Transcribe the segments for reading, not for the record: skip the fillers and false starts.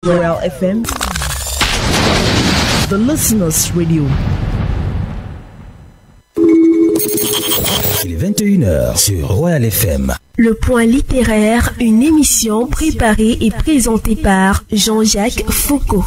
Royal FM, the listeners' radio. Il est 21h sur Royal FM. Le Point littéraire, une émission préparée et présentée par Jean-Jacques Foucault.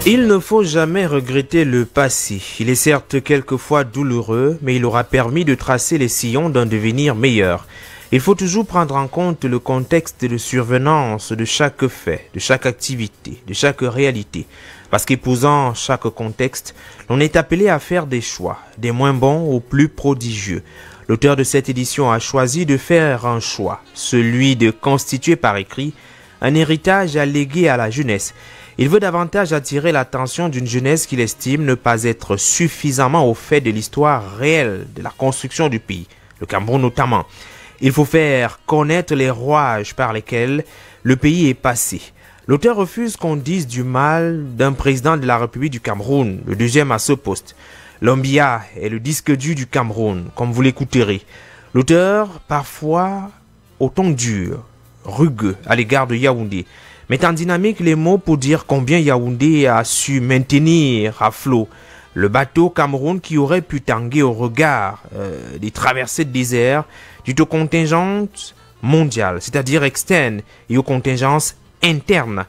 Il ne faut jamais regretter le passé. Il est certes quelquefois douloureux, mais il aura permis de tracer les sillons d'un devenir meilleur. Il faut toujours prendre en compte le contexte de survenance de chaque fait, de chaque activité, de chaque réalité. Parce qu'épousant chaque contexte, l'on est appelé à faire des choix, des moins bons aux plus prodigieux. L'auteur de cette édition a choisi de faire un choix, celui de constituer par écrit un héritage à léguer à la jeunesse. Il veut davantage attirer l'attention d'une jeunesse qu'il estime ne pas être suffisamment au fait de l'histoire réelle de la construction du pays, le Cameroun notamment. Il faut faire connaître les rouages par lesquels le pays est passé. L'auteur refuse qu'on dise du mal d'un président de la République du Cameroun, le deuxième à ce poste. L'homme Biya est le disque dur du Cameroun, comme vous l'écouterez. L'auteur, parfois au ton dur, rugueux à l'égard de Yaoundé, met en dynamique les mots pour dire combien Yaoundé a su maintenir à flot le bateau Cameroun qui aurait pu tanguer au regard des traversées de désert dû aux contingences mondiales, c'est-à-dire externes, et aux contingences internes.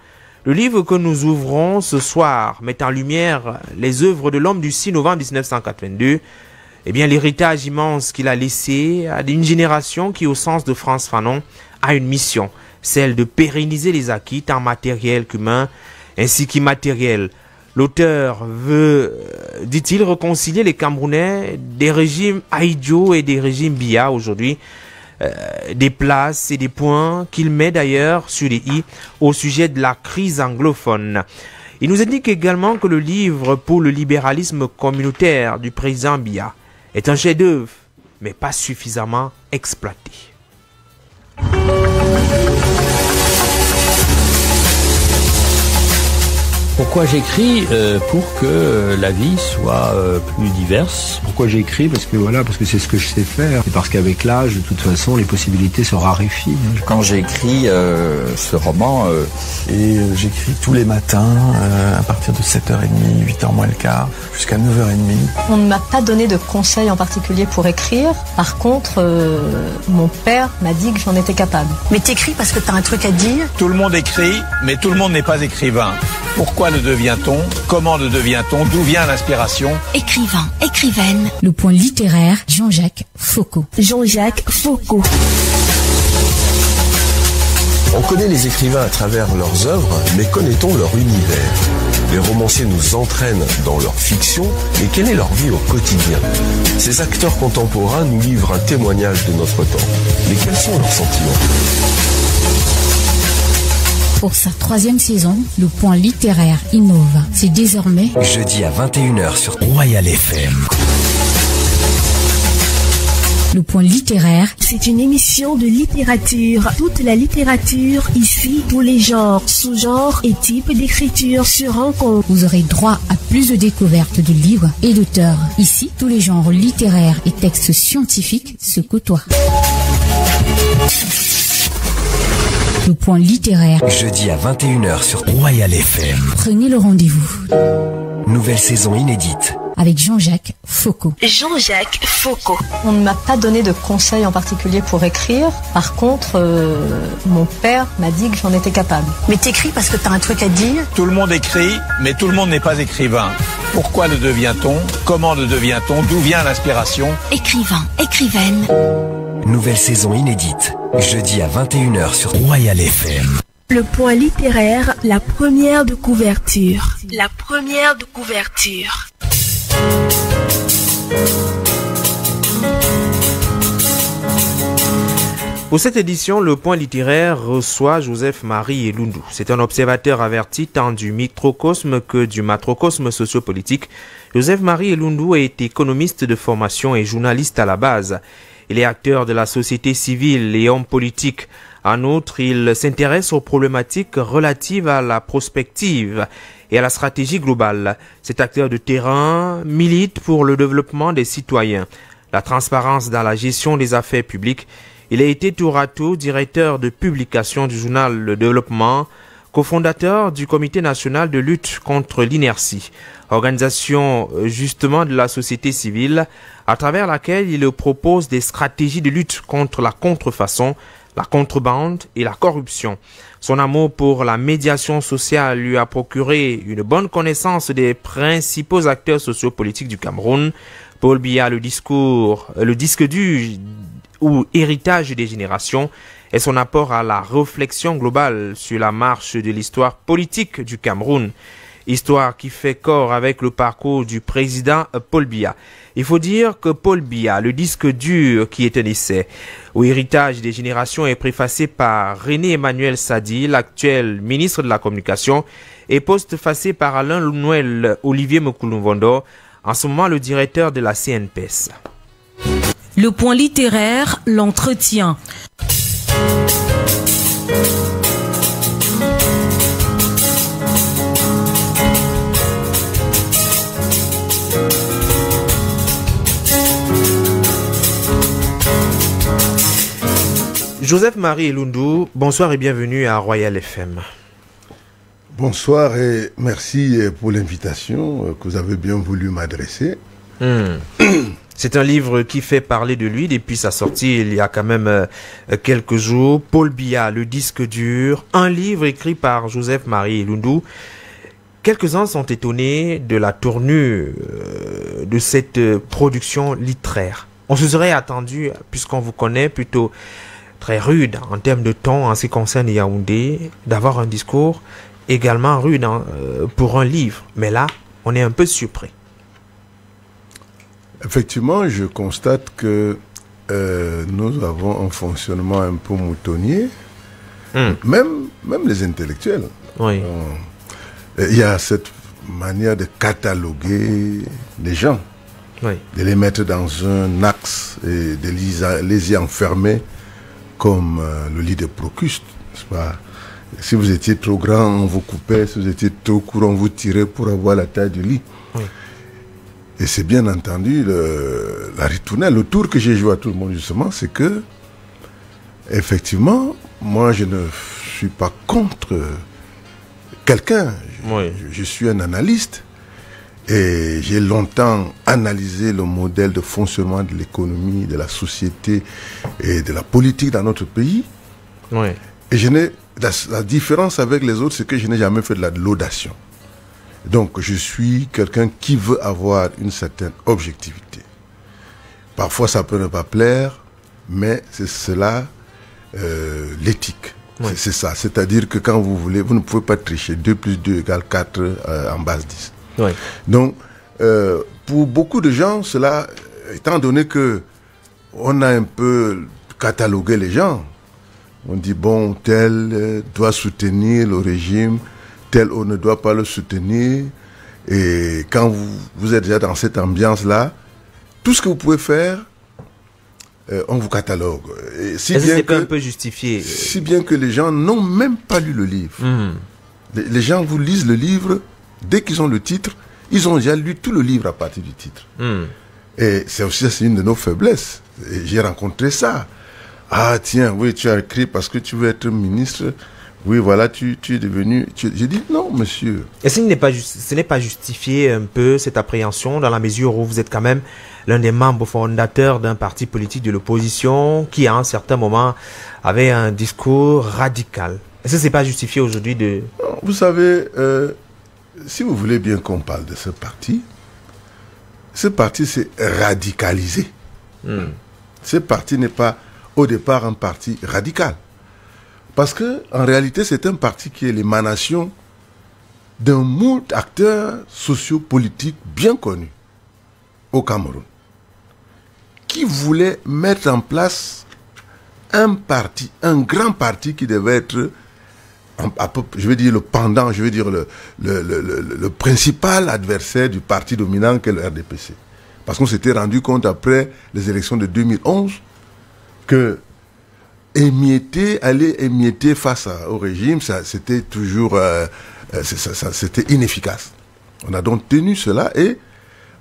Le livre que nous ouvrons ce soir met en lumière les œuvres de l'homme du 6 novembre 1982, l'héritage immense qu'il a laissé à une génération qui, au sens de Frantz Fanon, a une mission, celle de pérenniser les acquis tant matériels qu'humains, ainsi qu'immatériels. L'auteur veut, dit-il, réconcilier les Camerounais des régimes Ahidjo et des régimes Biya aujourd'hui, des places et des points qu'il met d'ailleurs sur les i au sujet de la crise anglophone. Il nous indique également que le livre pour le libéralisme communautaire du président Biya est un chef-d'œuvre, mais pas suffisamment exploité. Pourquoi j'écris? Pour que la vie soit plus diverse. Pourquoi j'écris? Parce que c'est ce que je sais faire. Et parce qu'avec l'âge, de toute façon, les possibilités se raréfient. Quand j'ai écrit ce roman... j'écris tous les matins, à partir de 7h30, 8h moins le quart, jusqu'à 9h30. On ne m'a pas donné de conseils en particulier pour écrire. Par contre, mon père m'a dit que j'en étais capable. Mais t'écris parce que t'as un truc à dire? Tout le monde écrit, mais tout le monde n'est pas écrivain. Pourquoi le devient-on? Comment le devient-on? D'où vient l'inspiration? Écrivain, écrivaine. Le Point littéraire, Jean-Jacques Foucault. Jean-Jacques Foucault. On connaît les écrivains à travers leurs œuvres, mais connaît-on leur univers? Les romanciers nous entraînent dans leur fiction, mais quelle est leur vie au quotidien? Ces acteurs contemporains nous livrent un témoignage de notre temps. Mais quels sont leurs sentiments? Pour sa 3e saison, le Point littéraire innove. C'est désormais jeudi à 21h sur Royal FM. Le Point littéraire, c'est une émission de littérature. Toute la littérature, ici, tous les genres, sous-genres et types d'écriture se rencontrent. Vous aurez droit à plus de découvertes de livres et d'auteurs. Ici, tous les genres littéraires et textes scientifiques se côtoient. Le Point littéraire, jeudi à 21h sur Royal FM. Prenez le rendez-vous. Nouvelle saison inédite. avec Jean-Jacques Foucault. Jean-Jacques Foucault. On ne m'a pas donné de conseils en particulier pour écrire. Par contre, mon père m'a dit que j'en étais capable. Mais t'écris parce que t'as un truc à dire? Tout le monde écrit, mais tout le monde n'est pas écrivain. Pourquoi le devient-on? Comment le devient-on? D'où vient l'inspiration? Écrivain, écrivaine. Nouvelle saison inédite, jeudi à 21h sur Royal FM. Le point littéraire, la première de couverture. La première de couverture. Pour cette édition, le point littéraire reçoit Joseph-Marie Elundu. C'est un observateur averti tant du microcosme que du macrocosme sociopolitique. Joseph-Marie Elundu est économiste de formation et journaliste à la base. Il est acteur de la société civile et homme politique. En outre, il s'intéresse aux problématiques relatives à la prospective et à la stratégie globale. Cet acteur de terrain milite pour le développement des citoyens, la transparence dans la gestion des affaires publiques. Il a été tour à tour directeur de publication du journal Le Développement, cofondateur du Comité national de lutte contre l'inertie, organisation justement de la société civile, à travers laquelle il propose des stratégies de lutte contre la contrefaçon, la contrebande et la corruption. Son amour pour la médiation sociale lui a procuré une bonne connaissance des principaux acteurs sociopolitiques du Cameroun. Paul Biya, le disque dur ou héritage des générations, et son apport à la réflexion globale sur la marche de l'histoire politique du Cameroun. Histoire qui fait corps avec le parcours du président Paul Biya. Il faut dire que Paul Biya, le disque dur qui est un essai, ou héritage des générations, est préfacé par René Emmanuel Sadi, l'actuel ministre de la Communication, et postfacé par Alain-Noël Olivier Moukoulou-Vondo, en ce moment le directeur de la CNPS. Le point littéraire, l'entretien. Joseph-Marie Elundu, bonsoir et bienvenue à Royal FM. Bonsoir et merci pour l'invitation que vous avez bien voulu m'adresser. C'est un livre qui fait parler de lui depuis sa sortie il y a quand même quelques jours. Paul Biya, le disque dur, un livre écrit par Joseph-Marie Elundu. Quelques-uns sont étonnés de la tournure de cette production littéraire. On se serait attendu, puisqu'on vous connaît, plutôt très rude en termes de ton en ce qui concerne Yaoundé, d'avoir un discours également rude pour un livre. Mais là, on est un peu surpris. Effectivement, je constate que nous avons un fonctionnement un peu moutonnier, même les intellectuels. Oui. Il y a cette manière de cataloguer les gens, oui, de les mettre dans un axe et de les y enfermer comme le lit de Procuste, n'est-ce pas? Si vous étiez trop grand, on vous coupait. Si vous étiez trop court, on vous tirait pour avoir la taille du lit. Oui. Et c'est bien entendu la ritournelle. Le tour que j'ai joué à tout le monde, justement, c'est que, effectivement, moi, je ne suis pas contre quelqu'un. Oui. Je suis un analyste. Et j'ai longtemps analysé le modèle de fonctionnement de l'économie, de la société et de la politique dans notre pays. Oui. Et la différence avec les autres, c'est que je n'ai jamais fait de l'audation. Donc, je suis quelqu'un qui veut avoir une certaine objectivité. Parfois, ça peut ne pas plaire, mais c'est cela l'éthique. Oui. C'est ça. C'est-à-dire que quand vous voulez, vous ne pouvez pas tricher. 2 plus 2 égale 4 en base 10. Oui. Donc, pour beaucoup de gens, cela, étant donné que on a un peu catalogué les gens, on dit, bon, tel doit soutenir le régime, tel on ne doit pas le soutenir. Et quand vous êtes déjà dans cette ambiance-là, tout ce que vous pouvez faire, on vous catalogue. Et si bien c'est que, un peu justifié. Si bien que les gens n'ont même pas lu le livre. Les gens vous lisent le livre, dès qu'ils ont le titre, ils ont déjà lu tout le livre à partir du titre. Et c'est une de nos faiblesses. Et j'ai rencontré ça. Ah tiens, oui, tu as écrit parce que tu veux être ministre, Oui, voilà, tu es devenu... J'ai dit, non, monsieur. Et ce n'est pas justifié un peu cette appréhension dans la mesure où vous êtes quand même l'un des membres fondateurs d'un parti politique de l'opposition qui, à un certain moment, avait un discours radical. Est-ce que ce n'est pas justifié aujourd'hui de... Non, vous savez, si vous voulez bien qu'on parle de ce parti s'est radicalisé. Ce parti n'est pas, au départ, un parti radical. Parce que, en réalité, c'est un parti qui est l'émanation d'un moult acteurs sociopolitiques bien connus au Cameroun, qui voulaient mettre en place un parti, un grand parti qui devait être, je vais dire le pendant, je vais dire le principal adversaire du parti dominant qu'est le RDPC. Parce qu'on s'était rendu compte après les élections de 2011 que aller émietter face au régime, c'était toujours c'était inefficace. On a donc tenu cela et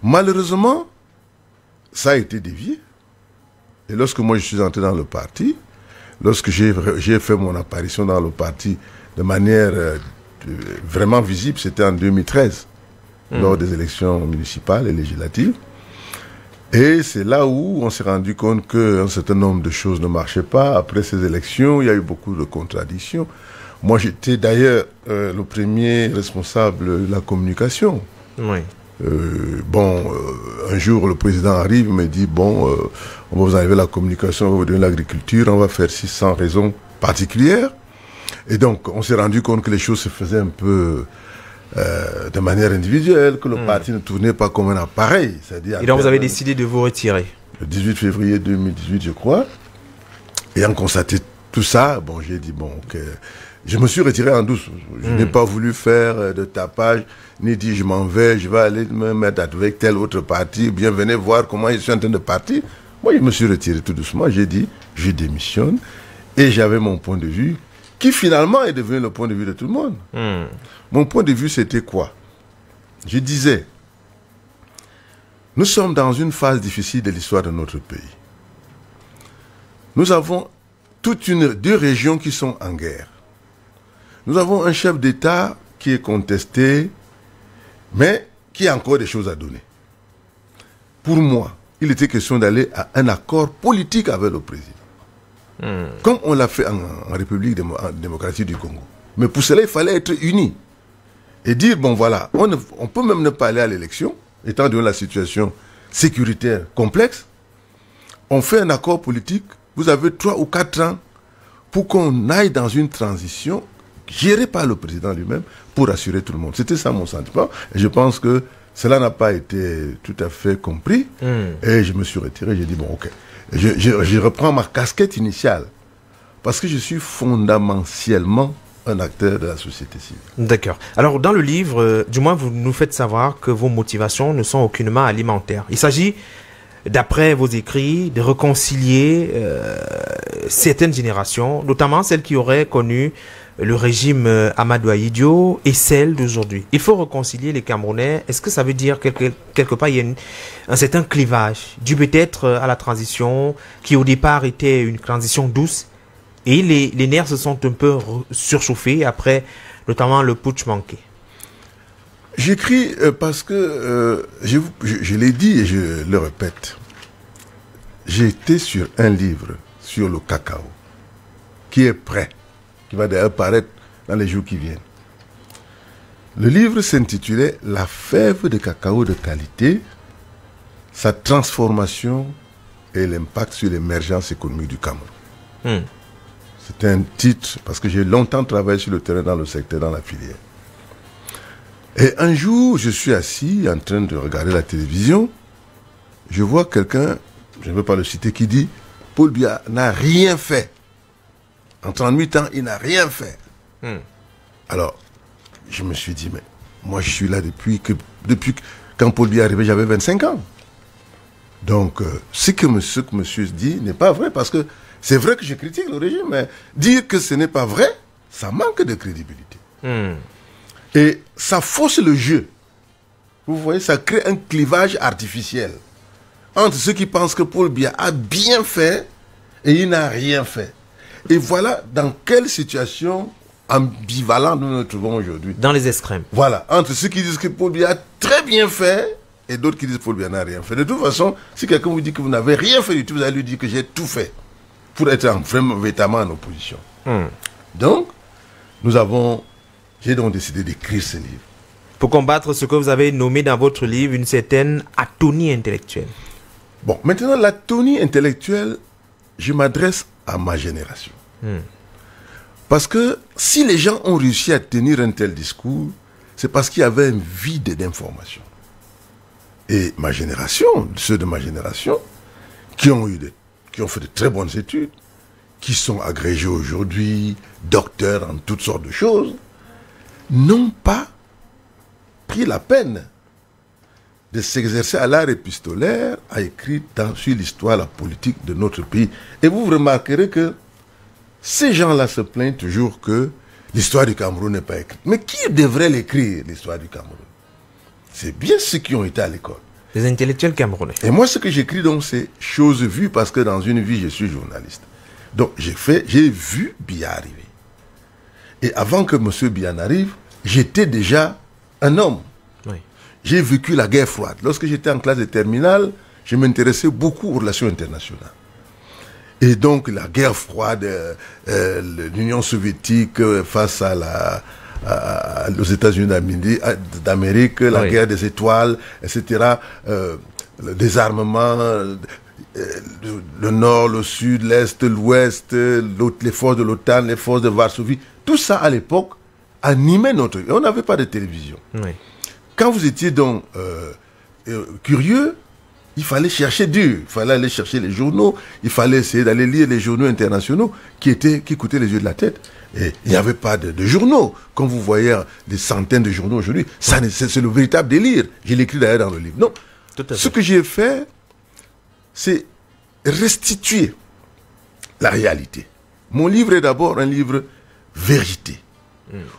malheureusement, ça a été dévié. Et lorsque moi je suis entré dans le parti, lorsque j'ai fait mon apparition dans le parti de manière vraiment visible, c'était en 2013, lors des élections municipales et législatives. Et c'est là où on s'est rendu compte qu'un certain nombre de choses ne marchaient pas. Après ces élections, il y a eu beaucoup de contradictions. Moi, j'étais d'ailleurs le premier responsable de la communication. Oui. Un jour, le président arrive et me dit, on va vous enlever la communication, on va vous donner l'agriculture, on va faire 600 raisons particulières. Et donc, on s'est rendu compte que les choses se faisaient un peu... de manière individuelle, que le parti ne tournait pas comme un appareil. Et donc vous avez décidé de vous retirer. Le 18 février 2018, je crois. Ayant constaté tout ça, j'ai dit, ok. Je me suis retiré en douce. Je n'ai pas voulu faire de tapage, ni dit je m'en vais, je vais aller me mettre avec tel autre parti, bien venez voir comment je suis en train de partir. Moi, je me suis retiré tout doucement. J'ai dit, je démissionne. Et j'avais mon point de vue, qui finalement est devenu le point de vue de tout le monde. Mon point de vue, c'était quoi? Je disais, nous sommes dans une phase difficile de l'histoire de notre pays. Nous avons deux régions qui sont en guerre. Nous avons un chef d'État qui est contesté, mais qui a encore des choses à donner. Pour moi, il était question d'aller à un accord politique avec le président. Comme on l'a fait en République démocratique du Congo. Mais pour cela, il fallait être unis. Et dire, voilà, on peut même ne pas aller à l'élection, étant donné la situation sécuritaire complexe. On fait un accord politique, vous avez 3 ou 4 ans pour qu'on aille dans une transition gérée par le président lui-même pour assurer tout le monde. C'était ça mon sentiment. Et je pense que cela n'a pas été tout à fait compris. Et je me suis retiré, j'ai dit, ok. Je reprends ma casquette initiale parce que je suis fondamentalement un acteur de la société civile. D'accord. Alors, dans le livre, du moins, vous nous faites savoir que vos motivations ne sont aucunement alimentaires. Il s'agit, d'après vos écrits, de réconcilier certaines générations, notamment celles qui auraient connu le régime Amadou Ahidjo et celle d'aujourd'hui. Il faut réconcilier les Camerounais. Est-ce que ça veut dire quelque part il y a un certain clivage dû peut-être à la transition qui au départ était une transition douce et les nerfs se sont un peu surchauffés après notamment le putsch manqué? J'écris parce que je l'ai dit et je le répète. J'ai été sur un livre sur le cacao qui est prêt, qui va d'ailleurs paraître dans les jours qui viennent. Le livre s'intitulait « La fève de cacao de qualité, sa transformation et l'impact sur l'émergence économique du Cameroun ». C'est un titre, parce que j'ai longtemps travaillé sur le terrain dans le secteur, dans la filière. Et un jour, je suis assis en train de regarder la télévision, je vois quelqu'un, je ne veux pas le citer, qui dit « Paul Biya n'a rien fait ». En 38 ans, il n'a rien fait. Alors, je me suis dit, mais moi, je suis là depuis quand Paul Biya est arrivé, j'avais 25 ans. Donc, ce que monsieur dit n'est pas vrai, parce que c'est vrai que je critique le régime, mais dire que ce n'est pas vrai, ça manque de crédibilité. Et ça fausse le jeu. Vous voyez, ça crée un clivage artificiel entre ceux qui pensent que Paul Biya a bien fait et il n'a rien fait. Et voilà dans quelle situation ambivalents que nous nous trouvons aujourd'hui. Dans les extrêmes. Voilà, entre ceux qui disent que Paul Biya a très bien fait et d'autres qui disent que Paul Biya n'a rien fait. De toute façon, si quelqu'un vous dit que vous n'avez rien fait du tout, vous allez lui dire que j'ai tout fait pour être véritablement en opposition. Donc, j'ai donc décidé d'écrire ce livre. Pour combattre ce que vous avez nommé dans votre livre une certaine atonie intellectuelle. Bon, maintenant, l'atonie intellectuelle, je m'adresse à ma génération. Parce que si les gens ont réussi à tenir un tel discours, c'est parce qu'il y avait un vide d'information. Et ma génération, ceux de ma génération, qui ont fait de très bonnes études, qui sont agrégés aujourd'hui, docteurs en toutes sortes de choses, n'ont pas pris la peine de s'exercer à l'art épistolaire, à écrire sur l'histoire, la politique de notre pays. Et vous remarquerez que ces gens-là se plaignent toujours que l'histoire du Cameroun n'est pas écrite. Mais qui devrait l'écrire, l'histoire du Cameroun? C'est bien ceux qui ont été à l'école. Les intellectuels camerounais. Et moi, ce que j'écris donc, c'est choses vues, parce que dans une vie, je suis journaliste. Donc, j'ai vu Biya arriver. Et avant que M. Biya n'arrive, j'étais déjà un homme. Oui. J'ai vécu la guerre froide. Lorsque j'étais en classe de terminale, je m'intéressais beaucoup aux relations internationales. Et donc, la guerre froide, l'Union soviétique face aux États-Unis d'Amérique, la guerre des étoiles, etc., le désarmement, le nord, le sud, l'est, l'ouest, les forces de l'OTAN, les forces de Varsovie, tout ça à l'époque animait notre vie. On n'avait pas de télévision. Oui. Quand vous étiez donc curieux, il fallait chercher dur, il fallait aller chercher les journaux, il fallait essayer d'aller lire les journaux internationaux qui coûtaient les yeux de la tête. Et il n'y avait pas de journaux. Comme vous voyez des centaines de journaux aujourd'hui, c'est le véritable délire. Je l'écris d'ailleurs dans le livre. Non, ce que j'ai fait, c'est restituer la réalité. Mon livre est d'abord un livre vérité.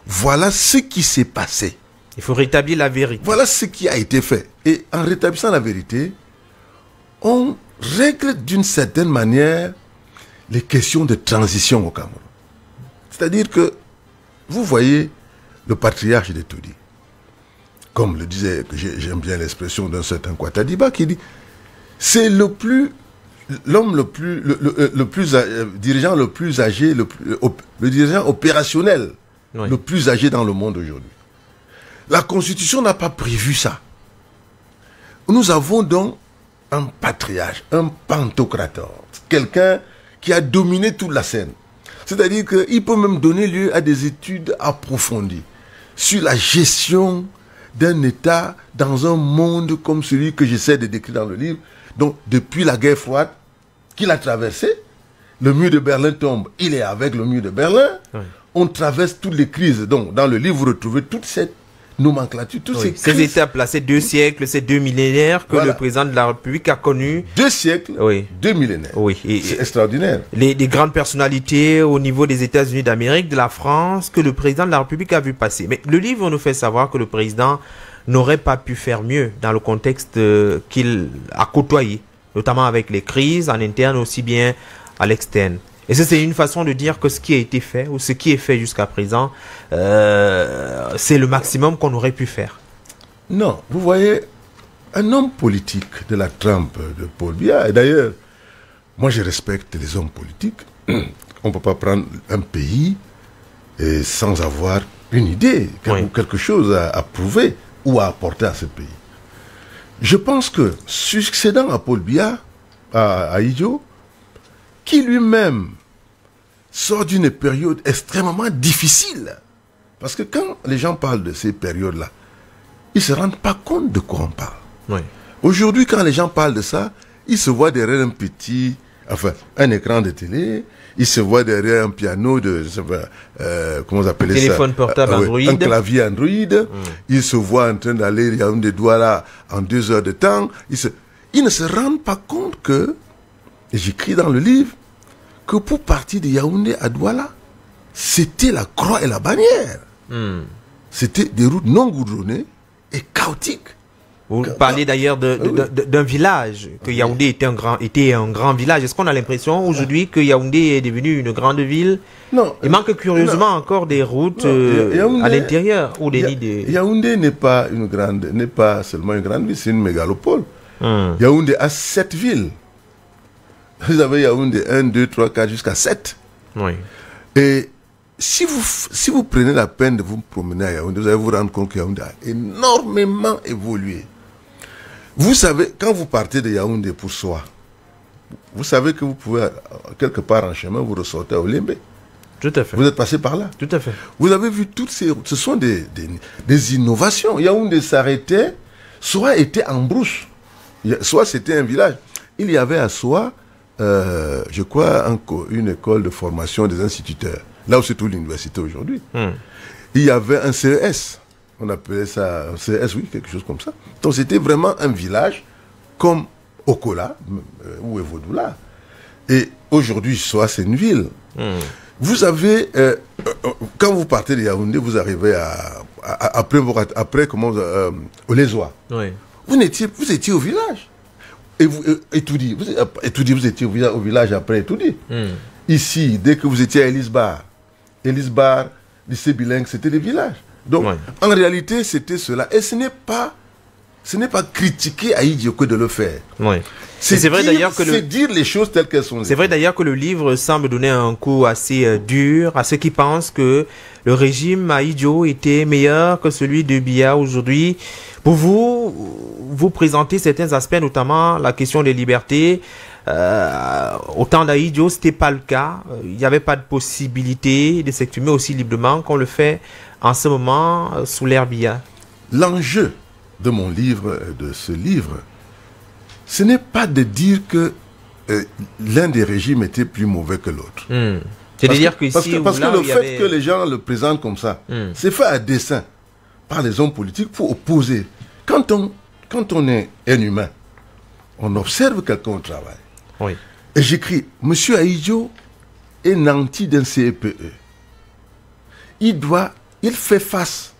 Voilà ce qui s'est passé. Il faut rétablir la vérité. Voilà ce qui a été fait. Et en rétablissant la vérité, on règle d'une certaine manière les questions de transition au Cameroun. C'est-à-dire que, vous voyez, le patriarche de Todi, comme le disait, j'aime bien l'expression d'un certain Kouatadiba, qui dit, c'est l'homme dirigeant le plus âgé, le dirigeant opérationnel, oui, le plus âgé dans le monde aujourd'hui. La Constitution n'a pas prévu ça. Nous avons donc un patriarche, un pantocrator, quelqu'un qui a dominé toute la scène. C'est-à-dire qu'il peut même donner lieu à des études approfondies sur la gestion d'un État dans un monde comme celui que j'essaie de décrire dans le livre. Donc, depuis la guerre froide qu'il a traversée, le mur de Berlin tombe, il est avec le mur de Berlin, oui, on traverse toutes les crises. Donc, dans le livre, vous retrouvez toute cette nomenclature, toutes ces étapes-là, ces 2 siècles, ces 2 millénaires que le président de la République a connu. 2 siècles, oui, 2 millénaires. Oui, c'est extraordinaire. Les grandes personnalités au niveau des États-Unis d'Amérique, de la France, que le président de la République a vu passer. Mais le livre nous fait savoir que le président n'aurait pas pu faire mieux dans le contexte qu'il a côtoyé, notamment avec les crises en interne aussi bien à l'externe. Et ça, c'est une façon de dire que ce qui a été fait, ou ce qui est fait jusqu'à présent, c'est le maximum qu'on aurait pu faire. Non, vous voyez, un homme politique de la trempe de Paul Biya, et d'ailleurs, moi je respecte les hommes politiques, on ne peut pas prendre un pays sans avoir une idée, oui, ou quelque chose à prouver ou à apporter à ce pays. Je pense que, succédant à Paul Biya, à Idio, qui lui-même sort d'une période extrêmement difficile. Parce que quand les gens parlent de ces périodes-là, ils ne se rendent pas compte de quoi on parle. Oui. Aujourd'hui, quand les gens parlent de ça, ils se voient derrière un écran de télé, ils se voient derrière un piano comment vous appelez ça? Téléphone portable Android. Un clavier Android. Ils se voient en train d'aller, il y a un des doigts là, en 2 heures de temps. Ils ne se rendent pas compte que, et j'écris dans le livre, que pour partir de Yaoundé à Douala, c'était la croix et la bannière. C'était des routes non goudronnées et chaotiques. Vous parlez d'ailleurs d'un village, que Yaoundé était un grand village. Est-ce qu'on a l'impression aujourd'hui que Yaoundé est devenu une grande ville? Non. Il manque curieusement encore des routes à l'intérieur ou des nids de... Yaoundé n'est pas seulement une grande ville, c'est une mégalopole. Yaoundé a 7 villes. Vous avez Yaoundé 1, 2, 3, 4 jusqu'à 7. Oui. Et si vous prenez la peine de vous promener à Yaoundé, vous allez vous rendre compte que Yaoundé a énormément évolué. Vous savez, quand vous partez de Yaoundé pour soi, vous savez que vous pouvez, quelque part en chemin, vous ressortez à Olembe. Tout à fait. Vous êtes passé par là. Tout à fait. Vous avez vu toutes ces routes. Ce sont des innovations. Yaoundé s'arrêtait, soit était en brousse, soit c'était un village. Il y avait à Soa, je crois, une école de formation des instituteurs. Là où c'est tout l'université aujourd'hui. Il y avait un CES. On appelait ça un CES, oui, quelque chose comme ça. Donc c'était vraiment un village comme Okola ou Evodoula. Et aujourd'hui, Soa, c'est une ville. Vous avez, quand vous partez de Yaoundé, vous arrivez après comment, Olezoa. Oui. Vous étiez au village. Et Etoudi, vous étiez au village après Etoudi. Ici, dès que vous étiez à Elisbar, lycée bilingue, c'était des villages. Donc, en réalité, c'était cela. Et ce n'est pas critiquer Aïdjo que de le faire. Oui. C'est vrai d'ailleurs que c'est dire les choses telles qu'elles sont. C'est vrai d'ailleurs que le livre semble donner un coup assez dur à ceux qui pensent que le régime Aïdjo était meilleur que celui de Biya aujourd'hui. Pour vous présentez certains aspects, notamment la question des libertés. Au temps d'Aïdjo, c'était pas le cas. Il n'y avait pas de possibilité de s'exprimer aussi librement qu'on le fait en ce moment sous l'ère Biya. L'enjeu de mon livre, de ce livre, ce n'est pas de dire que l'un des régimes était plus mauvais que l'autre. C'est-à-dire que parce que le fait que les gens le présentent comme ça, c'est fait à dessein par les hommes politiques pour opposer. Quand on est un humain, on observe quelqu'un au travail. Oui. Et j'écris, Monsieur Aïdjo est nanti d'un CPE. Il fait face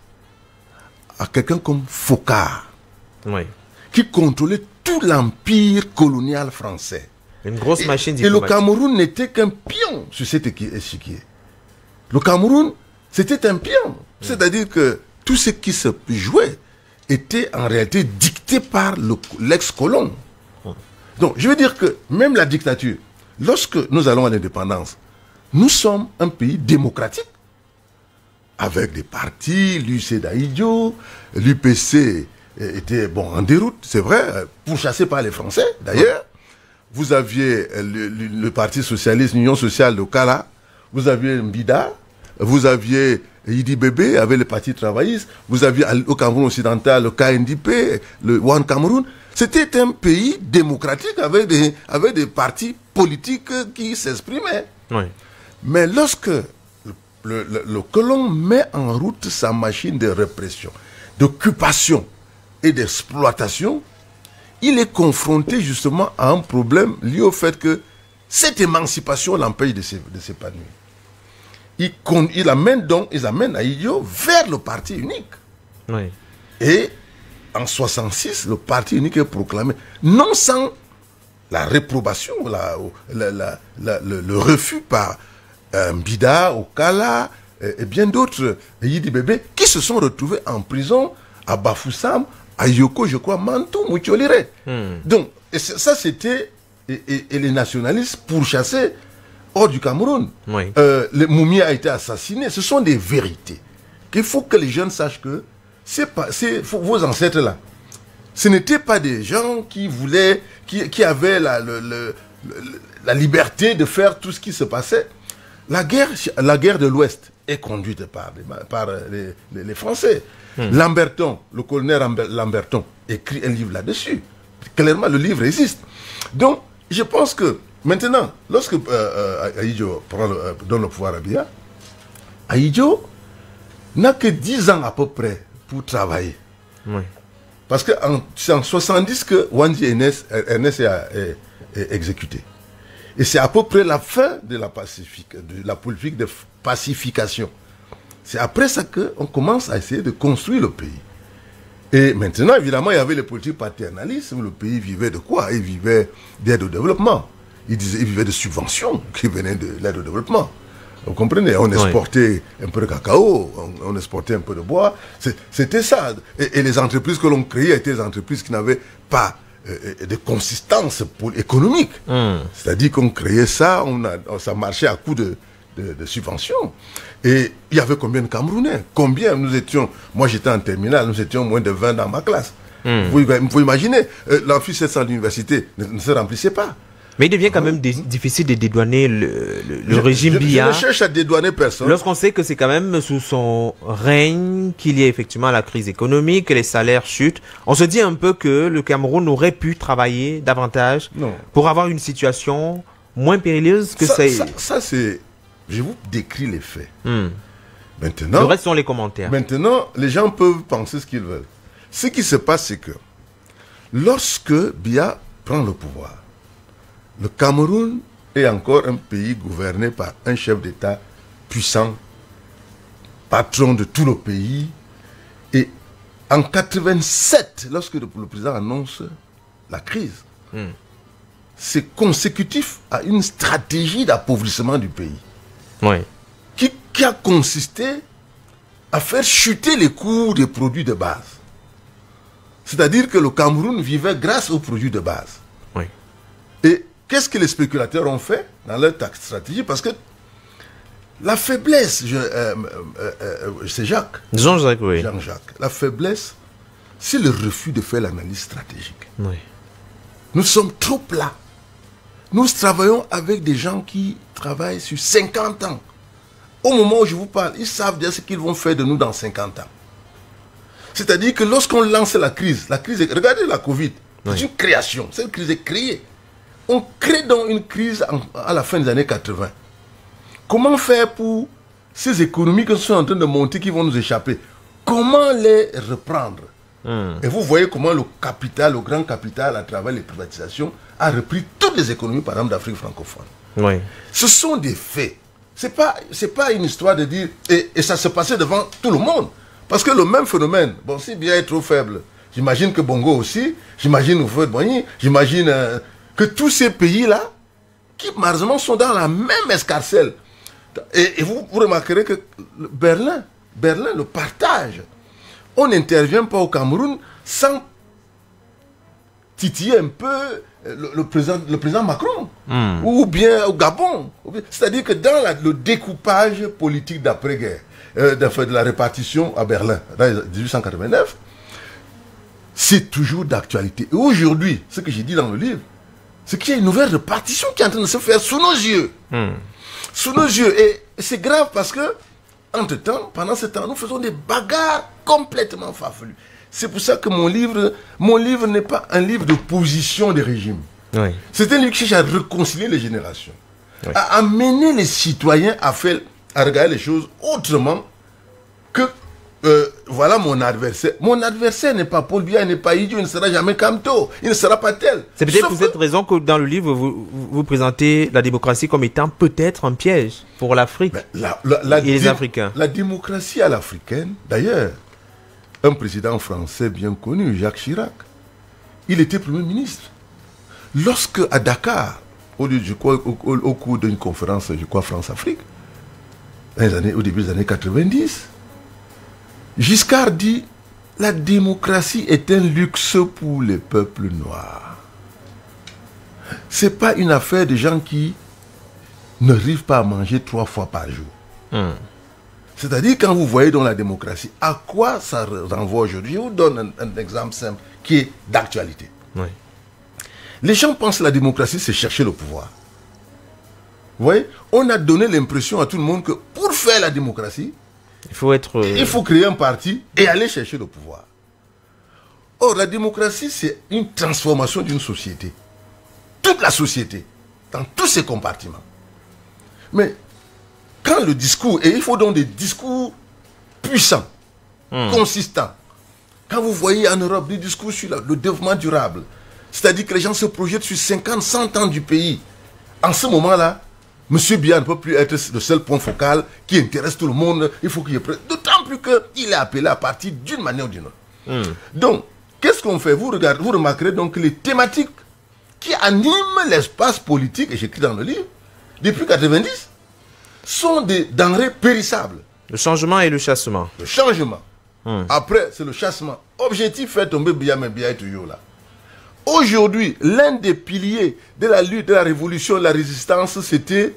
à quelqu'un comme Focard, qui contrôlait tout l'empire colonial français. Une grosse machine diplomatique. Et le Cameroun n'était qu'un pion sur cet échiquier. Le Cameroun, c'était un pion. C'est-à-dire que tout ce qui se jouait était en réalité dicté par l'ex-colon. Donc, je veux dire que même la dictature, lorsque nous allons à l'indépendance, nous sommes un pays démocratique, avec des partis, l'UC d'Aïdjo, l'UPC était en déroute, c'est vrai, pourchassé par les Français, d'ailleurs. Vous aviez le Parti Socialiste, l'Union Sociale de Kala, vous aviez Mbida, vous aviez Idi Bébé avec le Parti Travailliste, vous aviez au Cameroun occidental le KNDP, le One Cameroun. C'était un pays démocratique avec des partis politiques qui s'exprimaient. Oui. Mais lorsque le colon met en route sa machine de répression, d'occupation et d'exploitation, il est confronté justement à un problème lié au fait que cette émancipation l'empêche de s'épanouir. Ils amènent Aïdjo vers le parti unique. Oui. Et en 1966, le parti unique est proclamé, non sans la réprobation, le refus par Mbida, Okala et bien d'autres, Yidi Bébé, qui se sont retrouvés en prison à Bafoussam, à Yoko, je crois, Mantou, Moutiolire. Donc, ça c'était, et les nationalistes pourchassés hors du Cameroun. Oui. Le Moumi a été assassiné. Ce sont des vérités. Il faut que les jeunes sachent que vos ancêtres là, ce n'étaient pas des gens qui voulaient, qui avaient la liberté de faire tout ce qui se passait. La guerre de l'Ouest est conduite par les Français. Lamberton, le colonel Lamberton, écrit un livre là-dessus. Clairement, le livre existe. Donc, je pense que maintenant, lorsque Aïdjo donne le pouvoir à Biya, Aïdjo n'a que 10 ans à peu près pour travailler. Oui. Parce que c'est en 70 que Wandji Ernest est exécuté. Et c'est à peu près la fin de la politique de pacification. C'est après ça qu'on commence à essayer de construire le pays. Et maintenant, évidemment, il y avait les politiques paternalistes. Le pays vivait de quoi? Il vivait d'aide au développement. Il vivait de subventions qui venaient de l'aide au développement. Vous comprenez? On exportait un peu de cacao, on exportait un peu de bois. C'était ça. Et les entreprises que l'on créait étaient des entreprises qui n'avaient pas de consistance économique. C'est-à-dire qu'on créait ça, ça marchait à coup de subventions. Et il y avait combien de Camerounais? Combien? Nous étions, moi j'étais en terminale, nous étions moins de 20 dans ma classe. Vous imaginez, l'amphi 700 de l'université ne se remplissait pas. Mais il devient quand même difficile de dédouaner le régime Biya. Je ne cherche à dédouaner personne. Lorsqu'on sait que c'est quand même sous son règne qu'il y a effectivement la crise économique, que les salaires chutent, on se dit un peu que le Cameroun aurait pu travailler davantage pour avoir une situation moins périlleuse que ça c'est... Je vous décris les faits. Maintenant, le reste sont les commentaires. Maintenant, les gens peuvent penser ce qu'ils veulent. Ce qui se passe, c'est que lorsque Biya prend le pouvoir, le Cameroun est encore un pays gouverné par un chef d'État puissant, patron de tout le pays. Et en 87, lorsque le président annonce la crise, c'est consécutif à une stratégie d'appauvrissement du pays. Qui a consisté à faire chuter les cours des produits de base. C'est-à-dire que le Cameroun vivait grâce aux produits de base. Et qu'est-ce que les spéculateurs ont fait dans leur stratégie? Parce que la faiblesse, c'est Jacques. Jean-Jacques, oui. Jean-Jacques. La faiblesse, c'est le refus de faire l'analyse stratégique. Nous sommes trop plats. Nous travaillons avec des gens qui travaillent sur 50 ans. Au moment où je vous parle, ils savent déjà ce qu'ils vont faire de nous dans 50 ans. C'est-à-dire que lorsqu'on lance la crise est, regardez la Covid, c'est une création, cette crise est créée. On crée donc une crise à la fin des années 80. Comment faire pour ces économies qui sont en train de monter, qui vont nous échapper? Comment les reprendre? Et vous voyez comment le capital, le grand capital, à travers les privatisations, a repris toutes les économies, par exemple, d'Afrique francophone. Ce sont des faits. C'est pas une histoire de dire... Et ça se passait devant tout le monde. Parce que le même phénomène, bon, si Biya est trop faible, j'imagine que Bongo aussi, j'imagine Houphouët-Boigny, j'imagine que tous ces pays-là, qui malheureusement sont dans la même escarcelle. Et vous remarquerez que Berlin, le partage, on n'intervient pas au Cameroun sans titiller un peu le président Macron, ou bien au Gabon. C'est-à-dire que dans le découpage politique d'après-guerre, de la répartition à Berlin, dans 1889, c'est toujours d'actualité. Et aujourd'hui, ce que j'ai dit dans le livre, c'est qu'il y a une nouvelle répartition qui est en train de se faire sous nos yeux. Sous nos yeux. Et c'est grave parce que, entre-temps, pendant ce temps, nous faisons des bagarres complètement farfelues. C'est pour ça que mon livre n'est pas un livre de position des régimes. C'est un livre qui cherche à réconcilier les générations. À amener les citoyens à regarder les choses autrement que voilà mon adversaire. Mon adversaire n'est pas Paul Biya, il n'est pas idiot, il ne sera jamais Kamto, il ne sera pas tel. C'est peut-être pour cette raison que dans le livre, vous présentez la démocratie comme étant peut-être un piège pour l'Afrique et les Africains. La démocratie à l'africaine, d'ailleurs, un président français bien connu, Jacques Chirac, il était Premier ministre. Lorsque à Dakar, au cours d'une conférence, je crois, France-Afrique, au début des années 90, Giscard dit « La démocratie est un luxe pour les peuples noirs. » Ce n'est pas une affaire de gens qui n'arrivent pas à manger 3 fois par jour. C'est-à-dire, quand vous voyez dans la démocratie, à quoi ça renvoie aujourd'hui? Je vous donne un exemple simple qui est d'actualité. Les gens pensent que la démocratie, c'est chercher le pouvoir. Vous voyez, on a donné l'impression à tout le monde que pour faire la démocratie, il faut créer un parti et aller chercher le pouvoir. Or, la démocratie, c'est une transformation d'une société. Toute la société, dans tous ses compartiments. Mais, quand le discours, et il faut donc des discours puissants, consistants. Quand vous voyez en Europe des discours sur le développement durable, c'est-à-dire que les gens se projettent sur 50, 100 ans du pays. En ce moment-là, M. Biya ne peut plus être le seul point focal qui intéresse tout le monde. Il faut qu'il y ait... D'autant plus qu'il est appelé à partir d'une manière ou d'une autre. Donc, qu'est-ce qu'on fait? Vous remarquerez donc que les thématiques qui animent l'espace politique, et j'écris dans le livre, depuis 90, sont des denrées périssables. Le changement et le chassement. Le changement. Après, c'est le chassement. Objectif fait tomber Biya, mais Biya est toujours là. Aujourd'hui, l'un des piliers de la lutte, de la révolution, de la résistance, c'était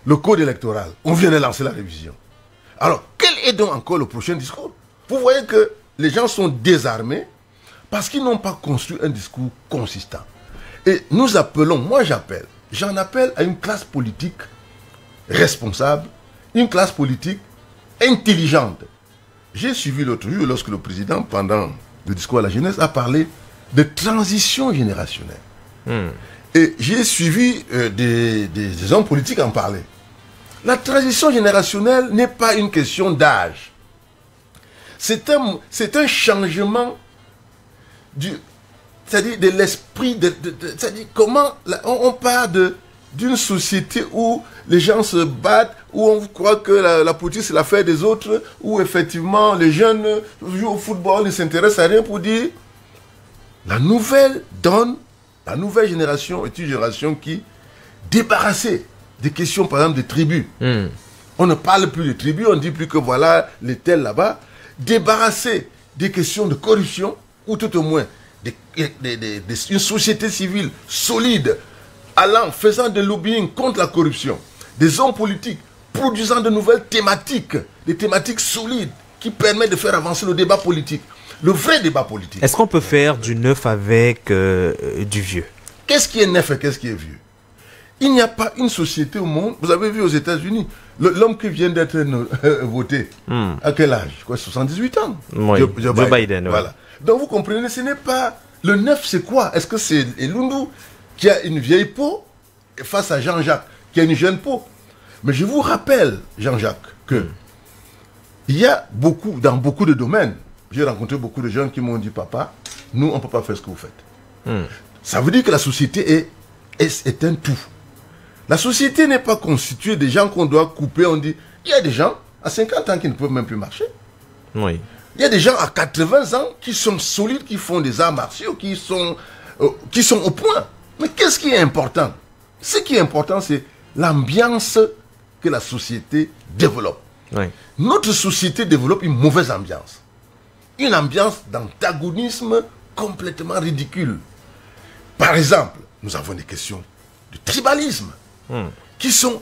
le code électoral. On vient de lancer la révision. Alors, quel est donc encore le prochain discours? Vous voyez que les gens sont désarmés parce qu'ils n'ont pas construit un discours consistant. Et nous appelons, j'en appelle à une classe politique responsable, une classe politique intelligente. J'ai suivi l'autre jour, lorsque le président, pendant le discours à la jeunesse, a parlé de transition générationnelle. Et j'ai suivi des hommes politiques en parler. La transition générationnelle n'est pas une question d'âge. C'est un changement c'est-à-dire de l'esprit, c'est-à-dire comment on part d'une société où les gens se battent, où on croit que la politique c'est l'affaire des autres, où effectivement les jeunes jouent au football, ils ne s'intéressent à rien, pour dire la nouvelle génération est une génération qui, débarrassée des questions par exemple de tribus, on ne parle plus de tribus, on ne dit plus que voilà les tels là-bas, débarrassée des questions de corruption, ou tout au moins une société civile solide, faisant des lobbying contre la corruption, des hommes politiques produisant de nouvelles thématiques, des thématiques solides qui permettent de faire avancer le débat politique, le vrai débat politique. Est-ce qu'on peut faire du neuf avec du vieux? Qu'est-ce qui est neuf et qu'est-ce qui est vieux? Il n'y a pas une société au monde, vous avez vu aux États-Unis, l'homme qui vient d'être voté, à quel âge? 78 ans. Oui, Joe Biden. Voilà. Donc vous comprenez, ce n'est pas... Le neuf, c'est quoi? Est-ce que c'est Elundu qui a une vieille peau face à Jean-Jacques qui a une jeune peau? Mais je vous rappelle, Jean-Jacques, que il y a dans beaucoup de domaines, j'ai rencontré beaucoup de jeunes qui m'ont dit, papa, nous, on ne peut pas faire ce que vous faites. Ça veut dire que la société est un tout. La société n'est pas constituée des gens qu'on doit couper. On dit, il y a des gens à 50 ans qui ne peuvent même plus marcher. Oui. Il y a des gens à 80 ans qui sont solides, qui font des arts martiaux, qui sont au point. Mais qu'est-ce qui est important? Ce qui est important, c'est l'ambiance que la société développe. Oui. Notre société développe une mauvaise ambiance. Une ambiance d'antagonisme complètement ridicule. Par exemple, nous avons des questions de tribalisme qui sont...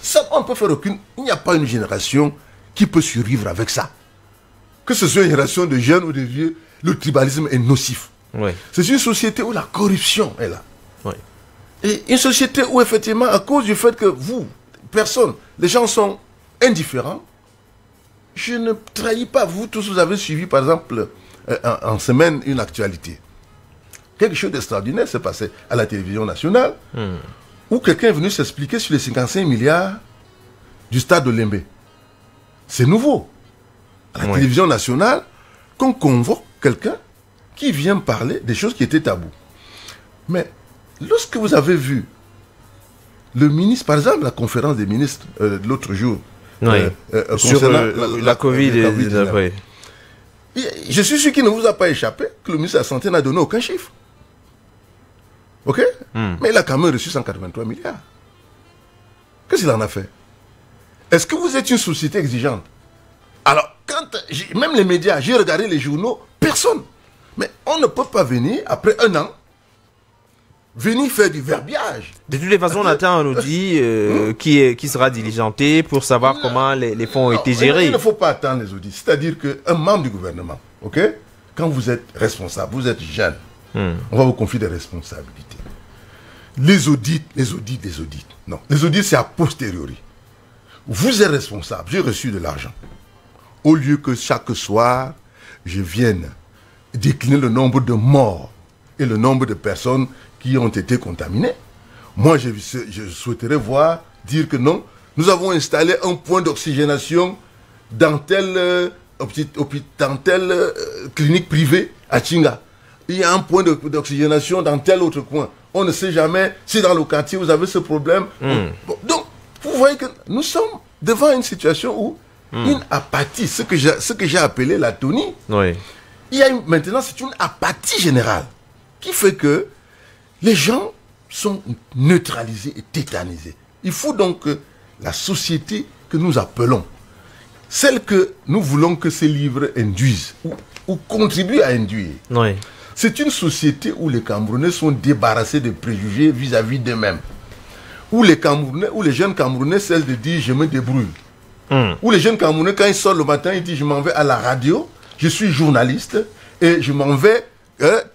Ça, on peut faire aucune... Il n'y a pas une génération qui peut survivre avec ça. Que ce soit une génération de jeunes ou de vieux, le tribalisme est nocif. Oui. C'est une société où la corruption est là. Oui. Et une société où, effectivement, à cause du fait que les gens sont indifférents, je ne trahis pas. Vous tous, vous avez suivi, par exemple, en semaine, une actualité. Quelque chose d'extraordinaire s'est passé à la télévision nationale, où quelqu'un est venu s'expliquer sur les 55 milliards du stade de Lembe. C'est nouveau. À la télévision nationale, qu'on convoque quelqu'un qui vient parler des choses qui étaient tabous. Mais lorsque vous avez vu le ministre, par exemple, la conférence des ministres de l'autre jour, sur la Covid-19, je suis sûr qu'il ne vous a pas échappé que le ministre de la Santé n'a donné aucun chiffre. Ok? Mais il a quand même reçu 183 milliards. Qu'est-ce qu'il en a fait? Est-ce que vous êtes une société exigeante? Alors, même les médias, j'ai regardé les journaux, personne. Mais on ne peut pas venir, après un an, venir faire du verbiage. De toutes les façons, Nathan nous dit qui sera diligenté pour savoir comment les fonds ont été gérés. Il ne faut pas attendre les audits. C'est-à-dire qu'un membre du gouvernement, ok, quand vous êtes responsable, vous êtes jeune, on va vous confier des responsabilités. Les audits. Non, les audits, c'est a posteriori. Vous êtes responsable, j'ai reçu de l'argent. Au lieu que chaque soir, je vienne décliner le nombre de morts et le nombre de personnes qui ont été contaminées, moi je souhaiterais dire que non, nous avons installé un point d'oxygénation dans telle clinique privée à Chinga. Il y a un point d'oxygénation dans tel autre coin. On ne sait jamais si dans le quartier vous avez ce problème. Bon, donc, vous voyez que nous sommes devant une situation où une apathie, ce que j'ai appelé l'atonie, maintenant, c'est une apathie générale qui fait que les gens sont neutralisés et tétanisés. Il faut donc que la société que nous appelons, celle que nous voulons que ces livres induisent ou contribuent à induire, oui. C'est une société où les Camerounais sont débarrassés de préjugés vis-à-vis d'eux-mêmes. Où les jeunes Camerounais cessent de dire « je me débrouille ». Où les jeunes Camerounais, quand ils sortent le matin, ils disent « je m'en vais à la radio, je suis journaliste et je m'en vais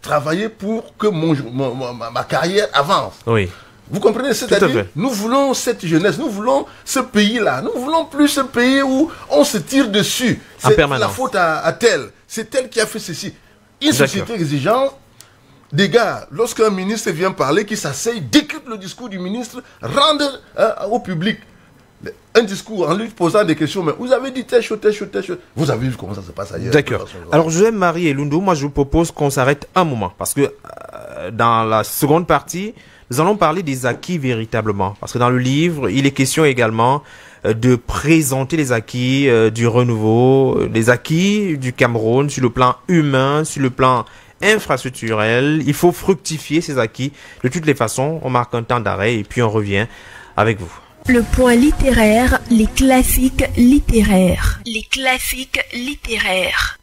travailler pour que ma carrière avance ». Oui. Vous comprenez? C'est-à-dire, nous voulons cette jeunesse, nous voulons ce pays-là, nous voulons plus ce pays où on se tire dessus. C'est la faute à tel, c'est tel qui a fait ceci. Une société exigeante, des gars, lorsqu'un ministre vient parler, qui s'asseye, décrypte le discours du ministre, rende au public un discours en lui posant des questions, mais vous avez dit telle chose, telle chose, telle chose. Vous avez vu comment ça se passe ailleurs. D'accord. Alors, Joël, Marie et Lundu, moi je vous propose qu'on s'arrête un moment, parce que dans la seconde partie, nous allons parler des acquis véritablement. Parce que dans le livre, il est question également de présenter les acquis du renouveau, les acquis du Cameroun sur le plan humain, sur le plan infrastructurel. Il faut fructifier ces acquis. De toutes les façons, on marque un temps d'arrêt et puis on revient avec vous. Le point littéraire, les classiques littéraires. Les classiques littéraires.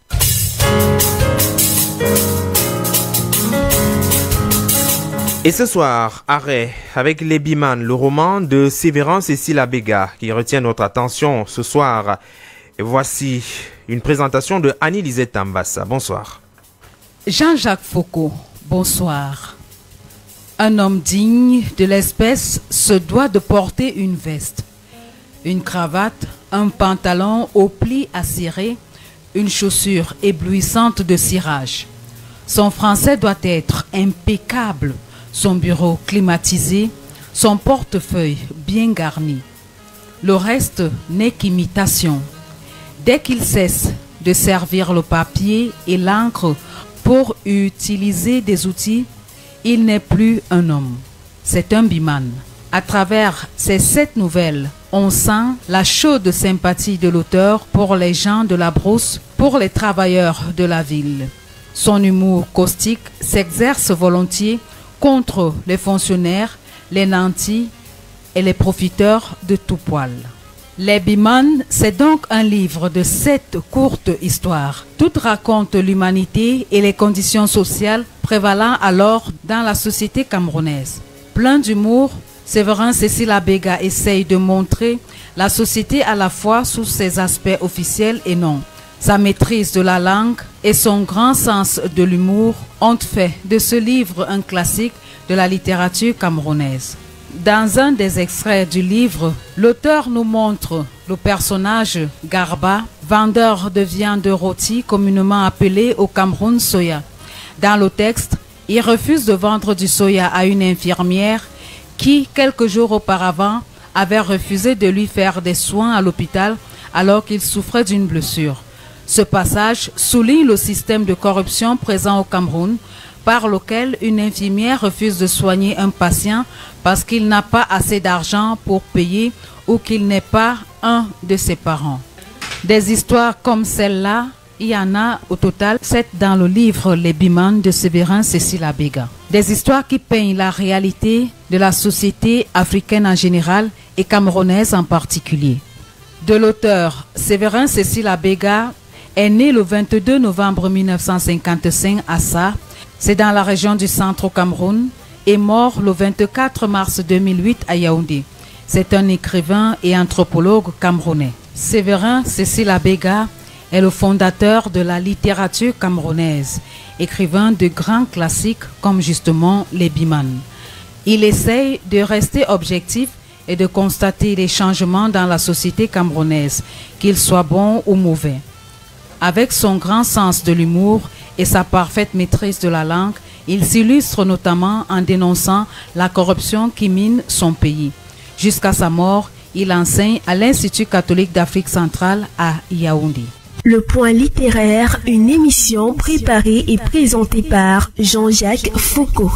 Et ce soir, arrêt avec Les Biman, le roman de Sévérin Cécile Abega qui retient notre attention ce soir. Et voici une présentation de Annie Lisette Ambassa. Bonsoir. Jean-Jacques Foucault, bonsoir. Un homme digne de l'espèce se doit de porter une veste, une cravate, un pantalon aux plis acérés, une chaussure éblouissante de cirage. Son français doit être impeccable, son bureau climatisé, son portefeuille bien garni. Le reste n'est qu'imitation. Dès qu'il cesse de servir le papier et l'encre pour utiliser des outils, il n'est plus un homme, c'est un biman. À travers ces 7 nouvelles, on sent la chaude sympathie de l'auteur pour les gens de la brousse, pour les travailleurs de la ville. Son humour caustique s'exerce volontiers contre les fonctionnaires, les nantis et les profiteurs de tout poil. Les Biman, c'est donc un livre de 7 courtes histoires. Toutes racontent l'humanité et les conditions sociales prévalant alors dans la société camerounaise. Plein d'humour, Sévérin Cécile Abega essaye de montrer la société à la fois sous ses aspects officiels et non. Sa maîtrise de la langue et son grand sens de l'humour ont fait de ce livre un classique de la littérature camerounaise. Dans un des extraits du livre, l'auteur nous montre le personnage Garba, vendeur de viande rôtie communément appelé au Cameroun soya. Dans le texte, il refuse de vendre du soya à une infirmière qui, quelques jours auparavant, avait refusé de lui faire des soins à l'hôpital alors qu'il souffrait d'une blessure. Ce passage souligne le système de corruption présent au Cameroun, par lequel une infirmière refuse de soigner un patient parce qu'il n'a pas assez d'argent pour payer ou qu'il n'est pas un de ses parents. Des histoires comme celle-là, il y en a au total 7 dans le livre Les Biman de Sévérin Cécile Abega. Des histoires qui peignent la réalité de la société africaine en général et camerounaise en particulier. De l'auteur Sévérin Cécile Abega est né le 22 novembre 1955 à Sa, c'est dans la région du centre au Cameroun, et mort le 24 mars 2008 à Yaoundé. C'est un écrivain et anthropologue camerounais. Sévérin Cécile Abega est le fondateur de la littérature camerounaise, écrivain de grands classiques comme justement Les Biman. Il essaye de rester objectif et de constater les changements dans la société camerounaise, qu'ils soient bons ou mauvais. Avec son grand sens de l'humour et sa parfaite maîtrise de la langue, il s'illustre notamment en dénonçant la corruption qui mine son pays. Jusqu'à sa mort, il enseigne à l'Institut catholique d'Afrique centrale à Yaoundé. Le point littéraire, une émission préparée et présentée par Jean-Jacques Foucault.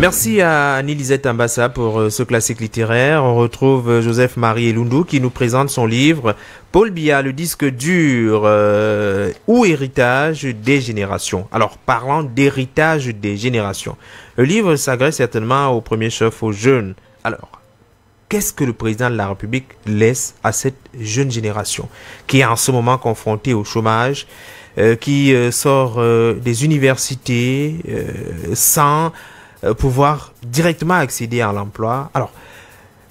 Merci à Annie-Lisette Ambassa pour ce classique littéraire. On retrouve Joseph-Marie Elundou qui nous présente son livre Paul Biya, le disque dur ou héritage des générations. Alors, parlant d'héritage des générations, le livre s'adresse certainement au premier chef, aux jeunes. Alors, qu'est-ce que le président de la République laisse à cette jeune génération qui est en ce moment confrontée au chômage, qui sort des universités sans pouvoir directement accéder à l'emploi? Alors,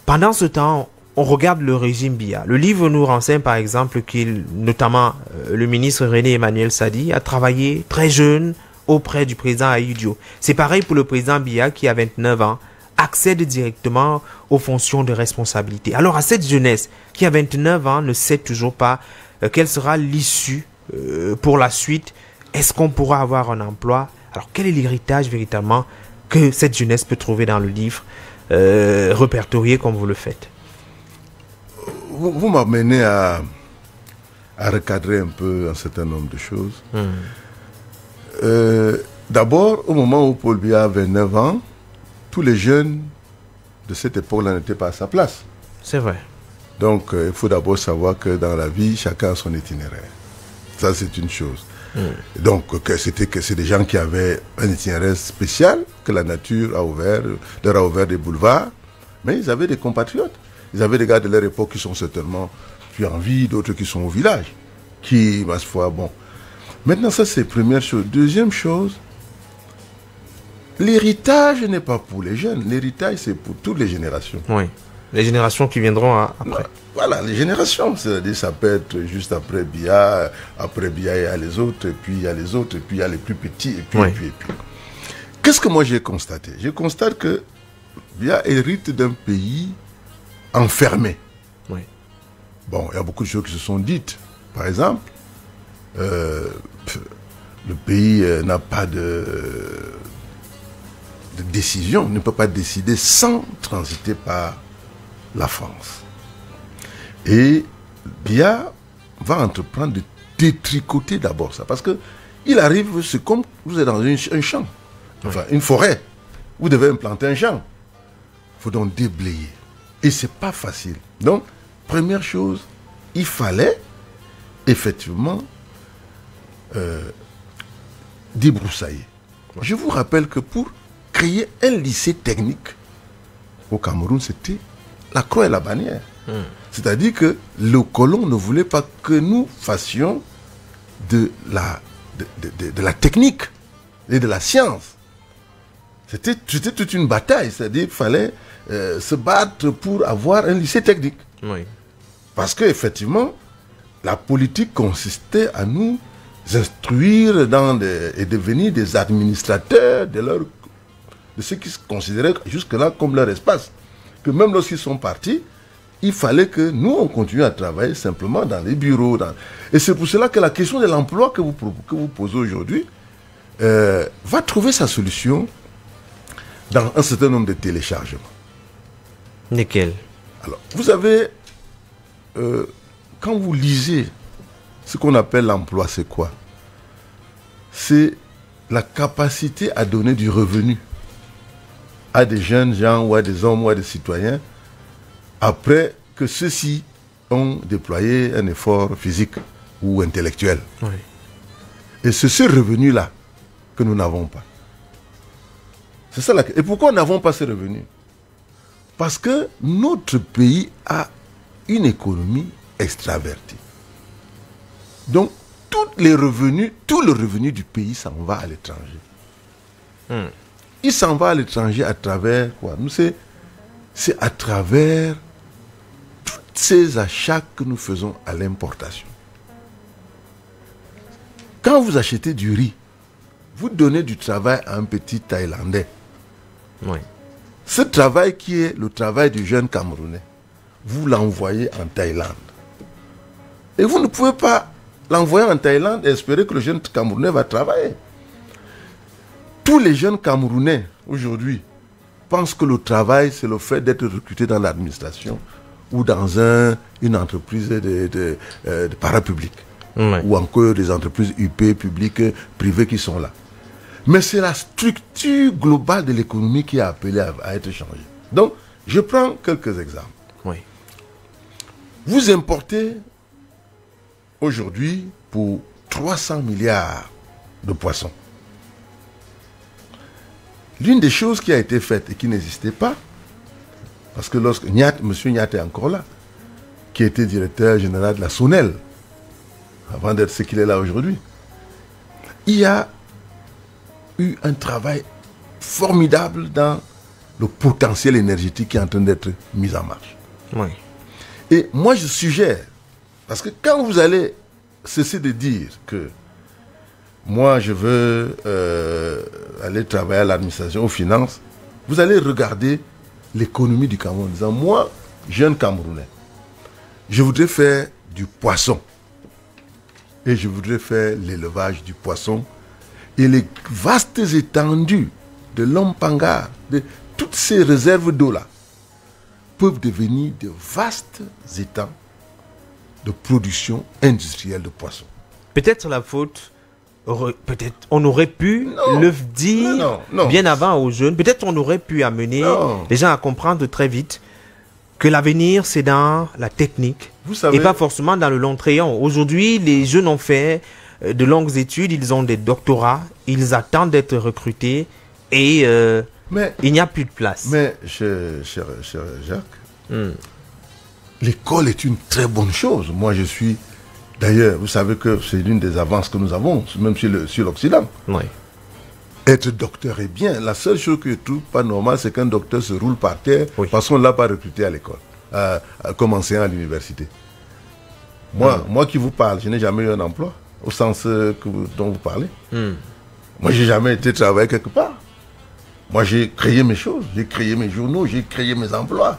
pendant ce temps, on regarde le régime Biya. Le livre nous renseigne par exemple qu'il, notamment le ministre René Emmanuel Sadi, a travaillé très jeune auprès du président Ahidjo Diop. C'est pareil pour le président Biya qui a 29 ans, accède directement aux fonctions de responsabilité. Alors à cette jeunesse qui a 29 ans ne sait toujours pas quelle sera l'issue pour la suite. Est-ce qu'on pourra avoir un emploi? Alors quel est l'héritage véritablement que cette jeunesse peut trouver dans le livre répertorié comme vous le faites? Vous m'amenez à recadrer un peu un certain nombre de choses. D'abord, au moment où Paul Biya avait 9 ans, tous les jeunes de cette époque-là n'étaient pas à sa place. C'est vrai. Donc, il faut d'abord savoir que dans la vie, chacun a son itinéraire. Ça, c'est une chose. Donc, c'est des gens qui avaient un itinéraire spécial, que la nature leur a ouvert des boulevards, mais ils avaient des compatriotes. Ils avaient des gars de leur époque qui sont certainement plus en vie, d'autres qui sont au village, qui, ma foi, bon. Maintenant, ça, c'est la première chose. Deuxième chose, l'héritage n'est pas pour les jeunes, l'héritage, c'est pour toutes les générations. Oui, les générations qui viendront après. Voilà, les générations, c'est-à-dire ça peut être juste après Biya, il y a les autres, et puis il y a les autres, et puis il y a les plus petits, et puis, et puis. Qu'est-ce que moi j'ai constaté? Je constate que Biya hérite d'un pays enfermé. Oui. Bon, il y a beaucoup de choses qui se sont dites. Par exemple, le pays n'a pas de décision, ne peut pas décider sans transiter par la France. Et Biya va entreprendre de détricoter d'abord ça. Parce que il arrive, c'est comme vous êtes dans un champ, enfin une forêt. Vous devez implanter un champ. Il faut donc déblayer. Et c'est pas facile. Donc, première chose, il fallait effectivement débroussailler. Je vous rappelle que pour créer un lycée technique au Cameroun, c'était la croix et la bannière. C'est-à-dire que le colon ne voulait pas que nous fassions de la technique et de la science. C'était toute une bataille, c'est-à-dire qu'il fallait se battre pour avoir un lycée technique. Oui. Parce qu'effectivement, la politique consistait à nous instruire et devenir des administrateurs de ce qui se considérait jusque-là comme leur espace. Que même lorsqu'ils sont partis, il fallait que nous, on continue à travailler simplement dans les bureaux. Et c'est pour cela que la question de l'emploi que vous posez aujourd'hui va trouver sa solution dans un certain nombre de téléchargements. Lesquels? Alors, vous avez, quand vous lisez ce qu'on appelle l'emploi, c'est quoi? C'est la capacité à donner du revenu à des jeunes gens ou à des hommes ou à des citoyens après que ceux-ci ont déployé un effort physique ou intellectuel. Oui. Et c'est ce revenu-là que nous n'avons pas. C'est ça la... Et pourquoi nous n'avons pas ce revenu? Parce que notre pays a une économie extravertie. Donc, tout le revenu du pays s'en va à l'étranger. Il s'en va à l'étranger à travers quoi? Nous, c'est à travers tous ces achats que nous faisons à l'importation. Quand vous achetez du riz, vous donnez du travail à un petit Thaïlandais. Oui. Ce travail qui est le travail du jeune Camerounais, vous l'envoyez en Thaïlande. Et vous ne pouvez pas l'envoyer en Thaïlande et espérer que le jeune Camerounais va travailler. Tous les jeunes Camerounais, aujourd'hui, pensent que le travail, c'est le fait d'être recruté dans l'administration ou dans une entreprise de parapublique. Oui. Ou encore des entreprises UP, publiques, privées qui sont là. Mais c'est la structure globale de l'économie qui est appelée à être changée. Donc, je prends quelques exemples. Oui. Vous importez aujourd'hui pour 300 milliards de poissons. L'une des choses qui a été faite et qui n'existait pas, parce que lorsque M. Nyat est encore là, qui était directeur général de la SONEL, avant d'être ce qu'il est là aujourd'hui, il y a eu un travail formidable dans le potentiel énergétique qui est en train d'être mis en marche. Oui. Et moi, je suggère, parce que quand vous allez cesser de dire que moi, je veux aller travailler à l'administration, aux finances, vous allez regarder l'économie du Cameroun en disant, moi, jeune Camerounais, je voudrais faire du poisson. Et je voudrais faire l'élevage du poisson. Et les vastes étendues de l'Ompanga, de toutes ces réserves d'eau-là, peuvent devenir de vastes étangs de production industrielle de poissons. Peut-être la faute, peut-être on aurait pu le dire bien avant aux jeunes. Peut-être on aurait pu amener les gens à comprendre très vite que l'avenir, c'est dans la technique et pas forcément dans le long rayon. Aujourd'hui, les jeunes ont fait de longues études, ils ont des doctorats, ils attendent d'être recrutés et il n'y a plus de place. Mais, cher Jacques, l'école est une très bonne chose. Moi, je suis... D'ailleurs, vous savez que c'est l'une des avances que nous avons, même sur l'Occident. Oui. Être docteur est bien. La seule chose que je trouve pas normale, c'est qu'un docteur se roule par terre parce qu'on ne l'a pas recruté à l'école, comme enseignant à l'université. Moi qui vous parle, je n'ai jamais eu un emploi, au sens dont vous parlez. Moi, je n'ai jamais été travailler quelque part. Moi, j'ai créé mes choses, j'ai créé mes journaux, j'ai créé mes emplois.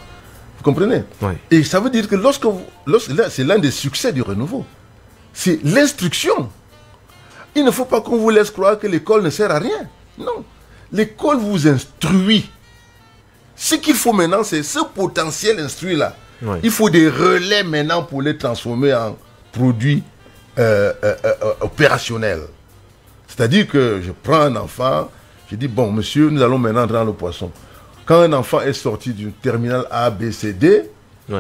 Vous comprenez? Et ça veut dire que c'est l'un des succès du renouveau. C'est l'instruction. Il ne faut pas qu'on vous laisse croire que l'école ne sert à rien. Non. L'école vous instruit. Ce qu'il faut maintenant, c'est ce potentiel instruit-là. Il faut des relais maintenant pour les transformer en produits opérationnels. C'est-à-dire que je prends un enfant, je dis, bon, monsieur, nous allons maintenant entrer dans le poisson. Quand un enfant est sorti du terminal A, B, C, D,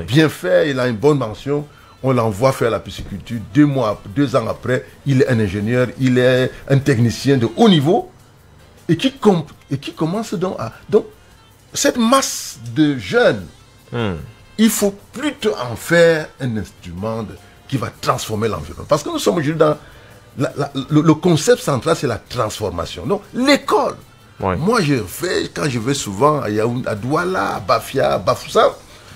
bien fait, il a une bonne mention, on l'envoie faire la pisciculture. 2 ans après, il est un ingénieur, il est un technicien de haut niveau et qui commence donc à... Donc, cette masse de jeunes, il faut plutôt en faire un instrument qui va transformer l'environnement. Parce que nous sommes aujourd'hui dans... le concept central, c'est la transformation. Donc, l'école. Moi, quand je vais souvent à Yaoundé, à Douala, à Bafia, à Bafoussam,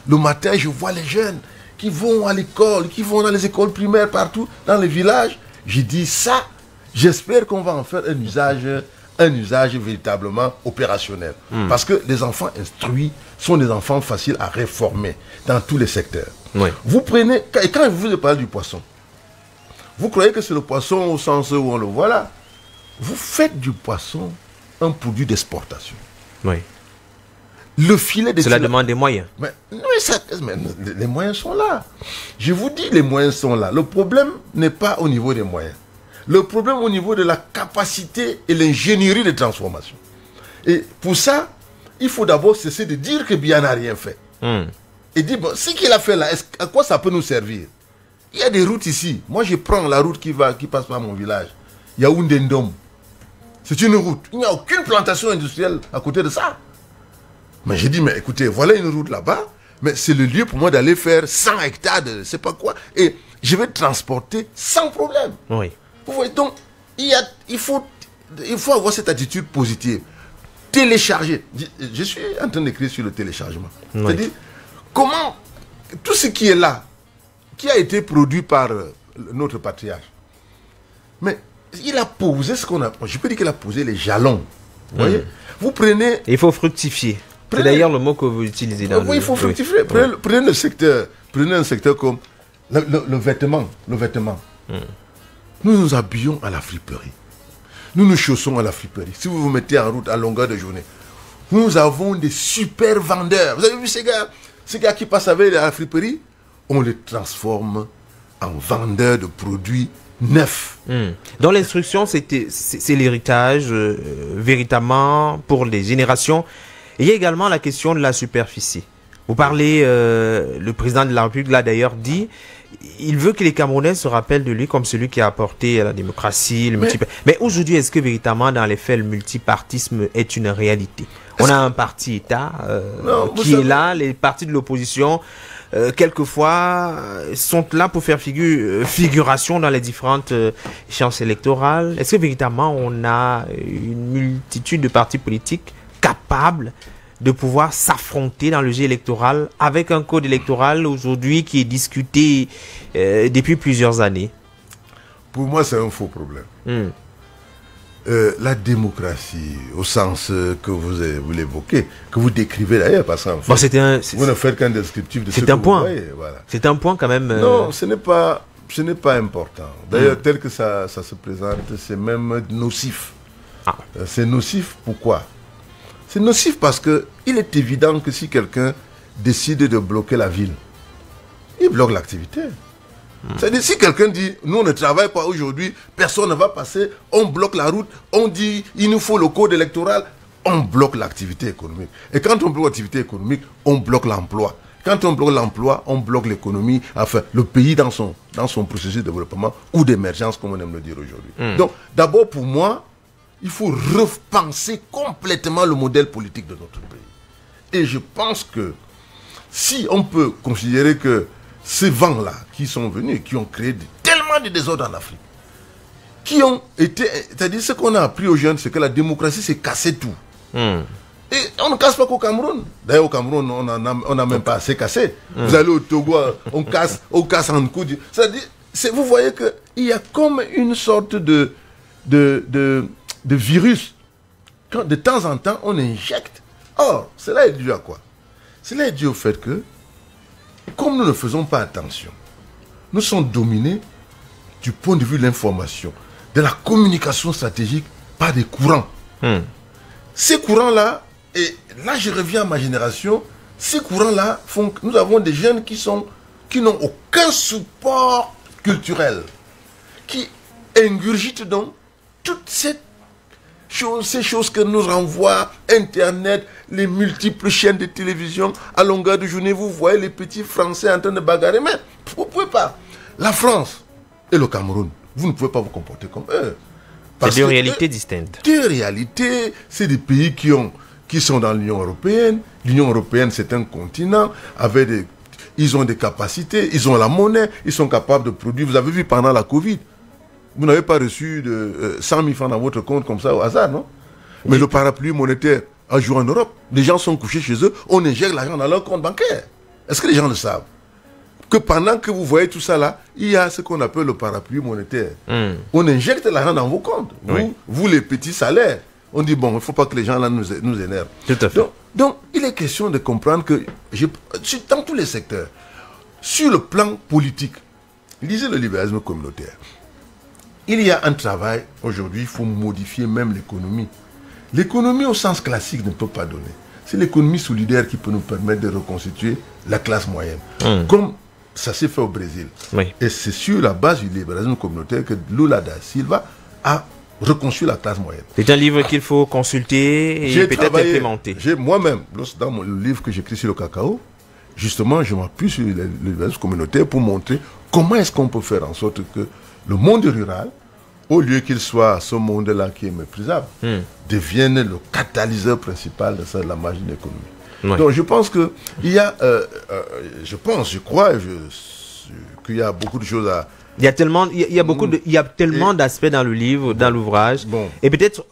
le matin, je vois les jeunes qui vont à l'école, qui vont dans les écoles primaires partout, dans les villages. Je dis ça, j'espère qu'on va en faire un usage véritablement opérationnel. Parce que les enfants instruits sont des enfants faciles à réformer dans tous les secteurs. Vous prenez, et quand je vous parle du poisson, vous croyez que c'est le poisson au sens où on le voit là? Vous faites du poisson un produit d'exportation. Le filet de... Cela demande des moyens. Mais les moyens sont là. Je vous dis, les moyens sont là. Le problème n'est pas au niveau des moyens. Le problème au niveau de la capacité et l'ingénierie de transformation. Et pour ça, il faut d'abord cesser de dire que Biya n'a rien fait. Et dire, bon, ce qu'il a fait là, à quoi ça peut nous servir? Il y a des routes ici. Moi, je prends la route qui passe par mon village. Yaoundé Ndom. C'est une route. Il n'y a aucune plantation industrielle à côté de ça. Mais j'ai dit, mais écoutez, voilà une route là-bas, mais c'est le lieu pour moi d'aller faire 100 hectares de je ne sais pas quoi, et je vais transporter sans problème. Vous voyez, donc, il faut avoir cette attitude positive. Télécharger. Je suis en train d'écrire sur le téléchargement. C'est-à-dire, comment, tout ce qui est là, qui a été produit par notre patriarche, mais il a posé ce qu'on a... Je peux dire qu'il a posé les jalons. Vous voyez? Vous prenez... Il faut fructifier. C'est d'ailleurs le mot que vous utilisez dans il faut fructifier. Prenez le secteur. Prenez un secteur comme le vêtement. Nous nous habillons à la friperie. Nous nous chaussons à la friperie. Si vous vous mettez en route à longueur de journée, nous avons des super vendeurs. Vous avez vu ces gars qui passent avec la friperie? On les transforme en vendeurs de produits neuf. Dans l'instruction, c'est l'héritage véritablement pour les générations. Et il y a également la question de la superficie. Vous parlez, le président de la République l'a d'ailleurs dit, il veut que les Camerounais se rappellent de lui comme celui qui a apporté la démocratie, le Mais aujourd'hui, est-ce que véritablement, dans les faits, le multipartisme est une réalité? On a un parti-État qui est là, les partis de l'opposition, quelquefois, sont là pour faire figuration dans les différentes échéances électorales. Est-ce que véritablement, on a une multitude de partis politiques capables de pouvoir s'affronter dans le jeu électoral avec un code électoral aujourd'hui qui est discuté depuis plusieurs années? Pour moi, c'est un faux problème. La démocratie, au sens que vous l'évoquez, que vous décrivez d'ailleurs, parce qu'en fait, vous ne faites qu'un descriptif de ce que vous voyez. Voilà. C'est un point quand même... Non, ce n'est pas important. D'ailleurs, tel que ça se présente, c'est même nocif. C'est nocif, pourquoi? C'est nocif parce qu'il est évident que si quelqu'un décide de bloquer la ville, il bloque l'activité. C'est-à-dire, si quelqu'un dit, nous on ne travaille pas aujourd'hui, personne ne va passer, on bloque la route, on dit, il nous faut le code électoral, on bloque l'activité économique. Et quand on bloque l'activité économique, on bloque l'emploi. Quand on bloque l'emploi, on bloque l'économie, enfin, le pays dans son processus de développement ou d'émergence, comme on aime le dire aujourd'hui. Donc, d'abord, pour moi, il faut repenser complètement le modèle politique de notre pays. Et je pense que si on peut considérer que ces vents-là qui sont venus, qui ont créé tellement de désordres en Afrique, qui ont été... C'est-à-dire, ce qu'on a appris aux jeunes, c'est que la démocratie, c'est casser tout. Et on ne casse pas qu'au Cameroun. D'ailleurs, au Cameroun, on n'a même pas assez cassé. Vous allez au Togo, on casse en coude. C'est-à-dire, vous voyez qu'il y a comme une sorte de virus. Quand de temps en temps, on injecte. Or, cela est dû à quoi? Cela est dû au fait que, comme nous ne faisons pas attention, nous sommes dominés du point de vue de l'information, de la communication stratégique par des courants. Ces courants-là, et là je reviens à ma génération, ces courants-là font que nous avons des jeunes qui n'ont aucun support culturel, qui ingurgitent donc toutes ces choses que nous renvoie Internet, les multiples chaînes de télévision à longueur de journée. Vous voyez les petits Français en train de bagarrer, mais vous ne pouvez pas. La France et le Cameroun, vous ne pouvez pas vous comporter comme eux. C'est deux réalités distinctes. Deux réalités, c'est des pays qui sont dans l'Union européenne. L'Union européenne, c'est un continent avec ils ont des capacités, ils ont la monnaie, ils sont capables de produire. Vous avez vu pendant la Covid, vous n'avez pas reçu de 100 000 francs dans votre compte comme ça au hasard, non? Mais le parapluie monétaire a joué en Europe. Les gens sont couchés chez eux, on injecte l'argent dans leur compte bancaire. Est-ce que les gens le savent? Que pendant que vous voyez tout ça là, il y a ce qu'on appelle le parapluie monétaire. On injecte l'argent dans vos comptes. Vous les petits salaires. On dit, bon, il ne faut pas que les gens là nous énervent. Tout à fait. Donc, il est question de comprendre que, dans tous les secteurs, sur le plan politique, lisez le libéralisme communautaire. Il y a un travail, aujourd'hui, il faut modifier même l'économie. L'économie au sens classique ne peut pas donner. C'est l'économie solidaire qui peut nous permettre de reconstituer la classe moyenne. Comme ça s'est fait au Brésil. Et c'est sur la base du libéralisme communautaire que Lula da Silva a reconstruit la classe moyenne. C'est un livre qu'il faut consulter et peut-être implémenter. Moi-même, dans le livre que j'écris sur le cacao, justement, je m'appuie sur le libéralisme communautaire pour montrer comment est-ce qu'on peut faire en sorte que le monde rural, au lieu qu'il soit ce monde-là qui est méprisable, devienne le catalyseur principal de la machine économique. Donc je pense que il y a, je crois qu'il y a beaucoup de choses à... Il y a tellement d'aspects dans le livre, dans l'ouvrage. Et peut-être,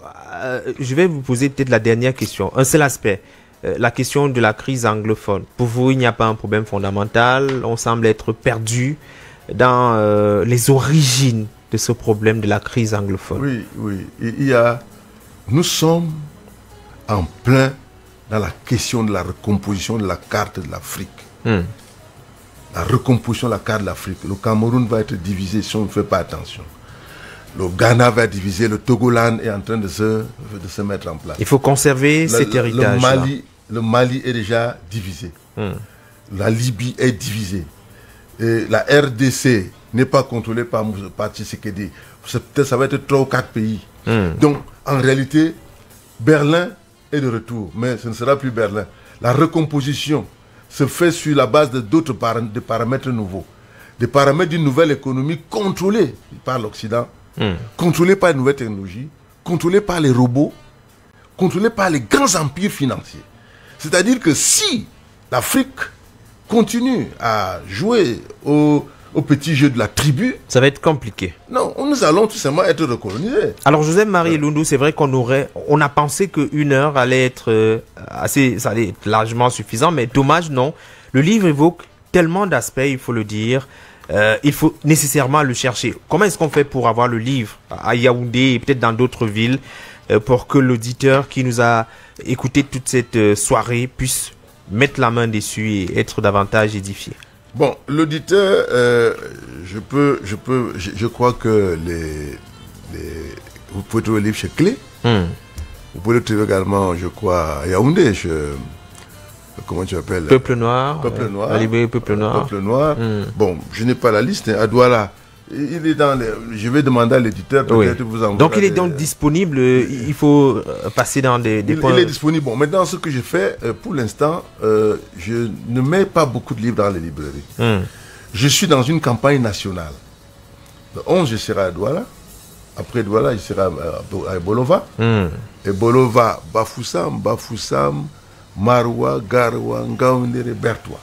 je vais vous poser peut-être la dernière question. Un seul aspect, la question de la crise anglophone. Pour vous, il n'y a pas un problème fondamental. On semble être perdu dans les origines de ce problème de la crise anglophone. Oui. Nous sommes en plein dans la question de la recomposition de la carte de l'Afrique. La recomposition de la carte de l'Afrique. Le Cameroun va être divisé si on ne fait pas attention. Le Ghana va être divisé, le Togoland est en train de se mettre en place. Il faut conserver cet héritage. Le Mali est déjà divisé. La Libye est divisée. Et la RDC n'est pas contrôlé par Tshisekedi. Peut-être ça va être 3 ou 4 pays. Donc, en réalité, Berlin est de retour, mais ce ne sera plus Berlin. La recomposition se fait sur la base de d'autres paramètres nouveaux. Des paramètres d'une nouvelle économie contrôlée par l'Occident, contrôlée par les nouvelles technologies, contrôlée par les robots, contrôlée par les grands empires financiers. C'est-à-dire que si l'Afrique continue à jouer au petit jeu de la tribu, ça va être compliqué. Non, nous allons tout simplement être recolonisés. Alors Joseph-Marie Lundu, c'est vrai on a pensé qu'une heure allait être ça allait être largement suffisant, mais dommage non. Le livre évoque tellement d'aspects, il faut le dire. Il faut nécessairement le chercher. Comment est-ce qu'on fait pour avoir le livre à Yaoundé et peut-être dans d'autres villes pour que l'auditeur qui nous a écouté toute cette soirée puisse mettre la main dessus et être davantage édifié? Bon, l'auditeur, je crois que vous pouvez trouver le livre chez Clé. Vous pouvez le trouver également, je crois, à Yaoundé, comment tu appelles? Peuple Noir. Peuple Noir. La librairie Peuple Noir. Peuple Noir. Bon, je n'ai pas la liste, à Douala. Il est dans je vais demander à l'éditeur peut-être vous envoyer. Donc il est donc disponible, il faut passer dans des points. Il est disponible. Bon, maintenant ce que je fais, pour l'instant, je ne mets pas beaucoup de livres dans les librairies. Je suis dans une campagne nationale. Le 11, je serai à Douala. Après Douala, je serai à Bolova. Et Bolova, Bafoussam, Marwa, Garwa, Ngaoundere, Bertois.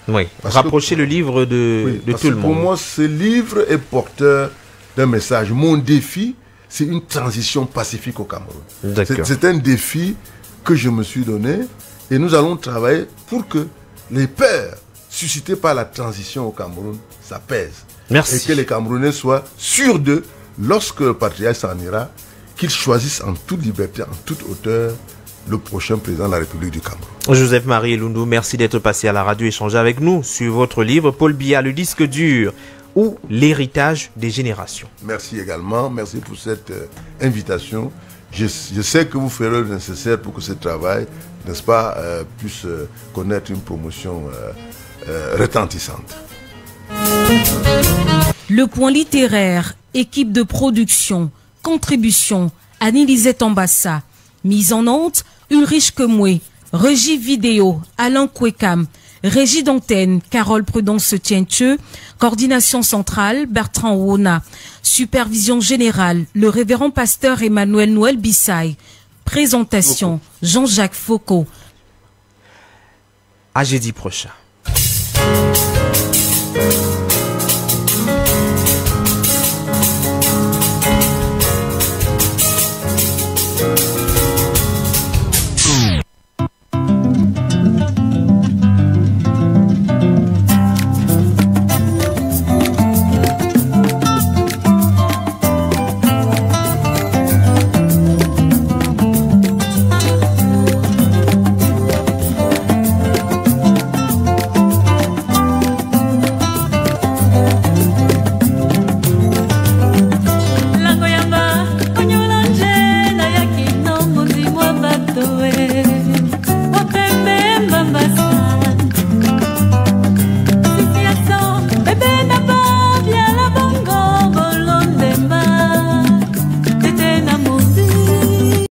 Oui, rapprocher le livre de tout le monde. Pour moi, ce livre est porteur d'un message. Mon défi, c'est une transition pacifique au Cameroun. C'est un défi que je me suis donné et nous allons travailler pour que les peurs suscités par la transition au Cameroun s'apaisent. Merci. Et que les Camerounais soient sûrs d'eux lorsque le patriarche s'en ira, qu'ils choisissent en toute liberté, en toute hauteur, le prochain président de la République du Cameroun. Joseph-Marie Lundu, merci d'être passé à la radio échanger avec nous sur votre livre Paul Biya, le disque dur ou l'héritage des générations. Merci également, merci pour cette invitation. Je sais que vous ferez le nécessaire pour que ce travail, n'est-ce pas, puisse connaître une promotion retentissante. Le point littéraire, équipe de production, contribution, Annie-Lisette Ambassa, mise en onde, Ulrich Kemoué, régie vidéo, Alain Kwekam, régie d'antenne, Carole Prudence-Tiencheux, coordination centrale, Bertrand Wona, supervision générale, le révérend pasteur Emmanuel Noël Bissaï, présentation, Jean-Jacques Foucault. À jeudi prochain.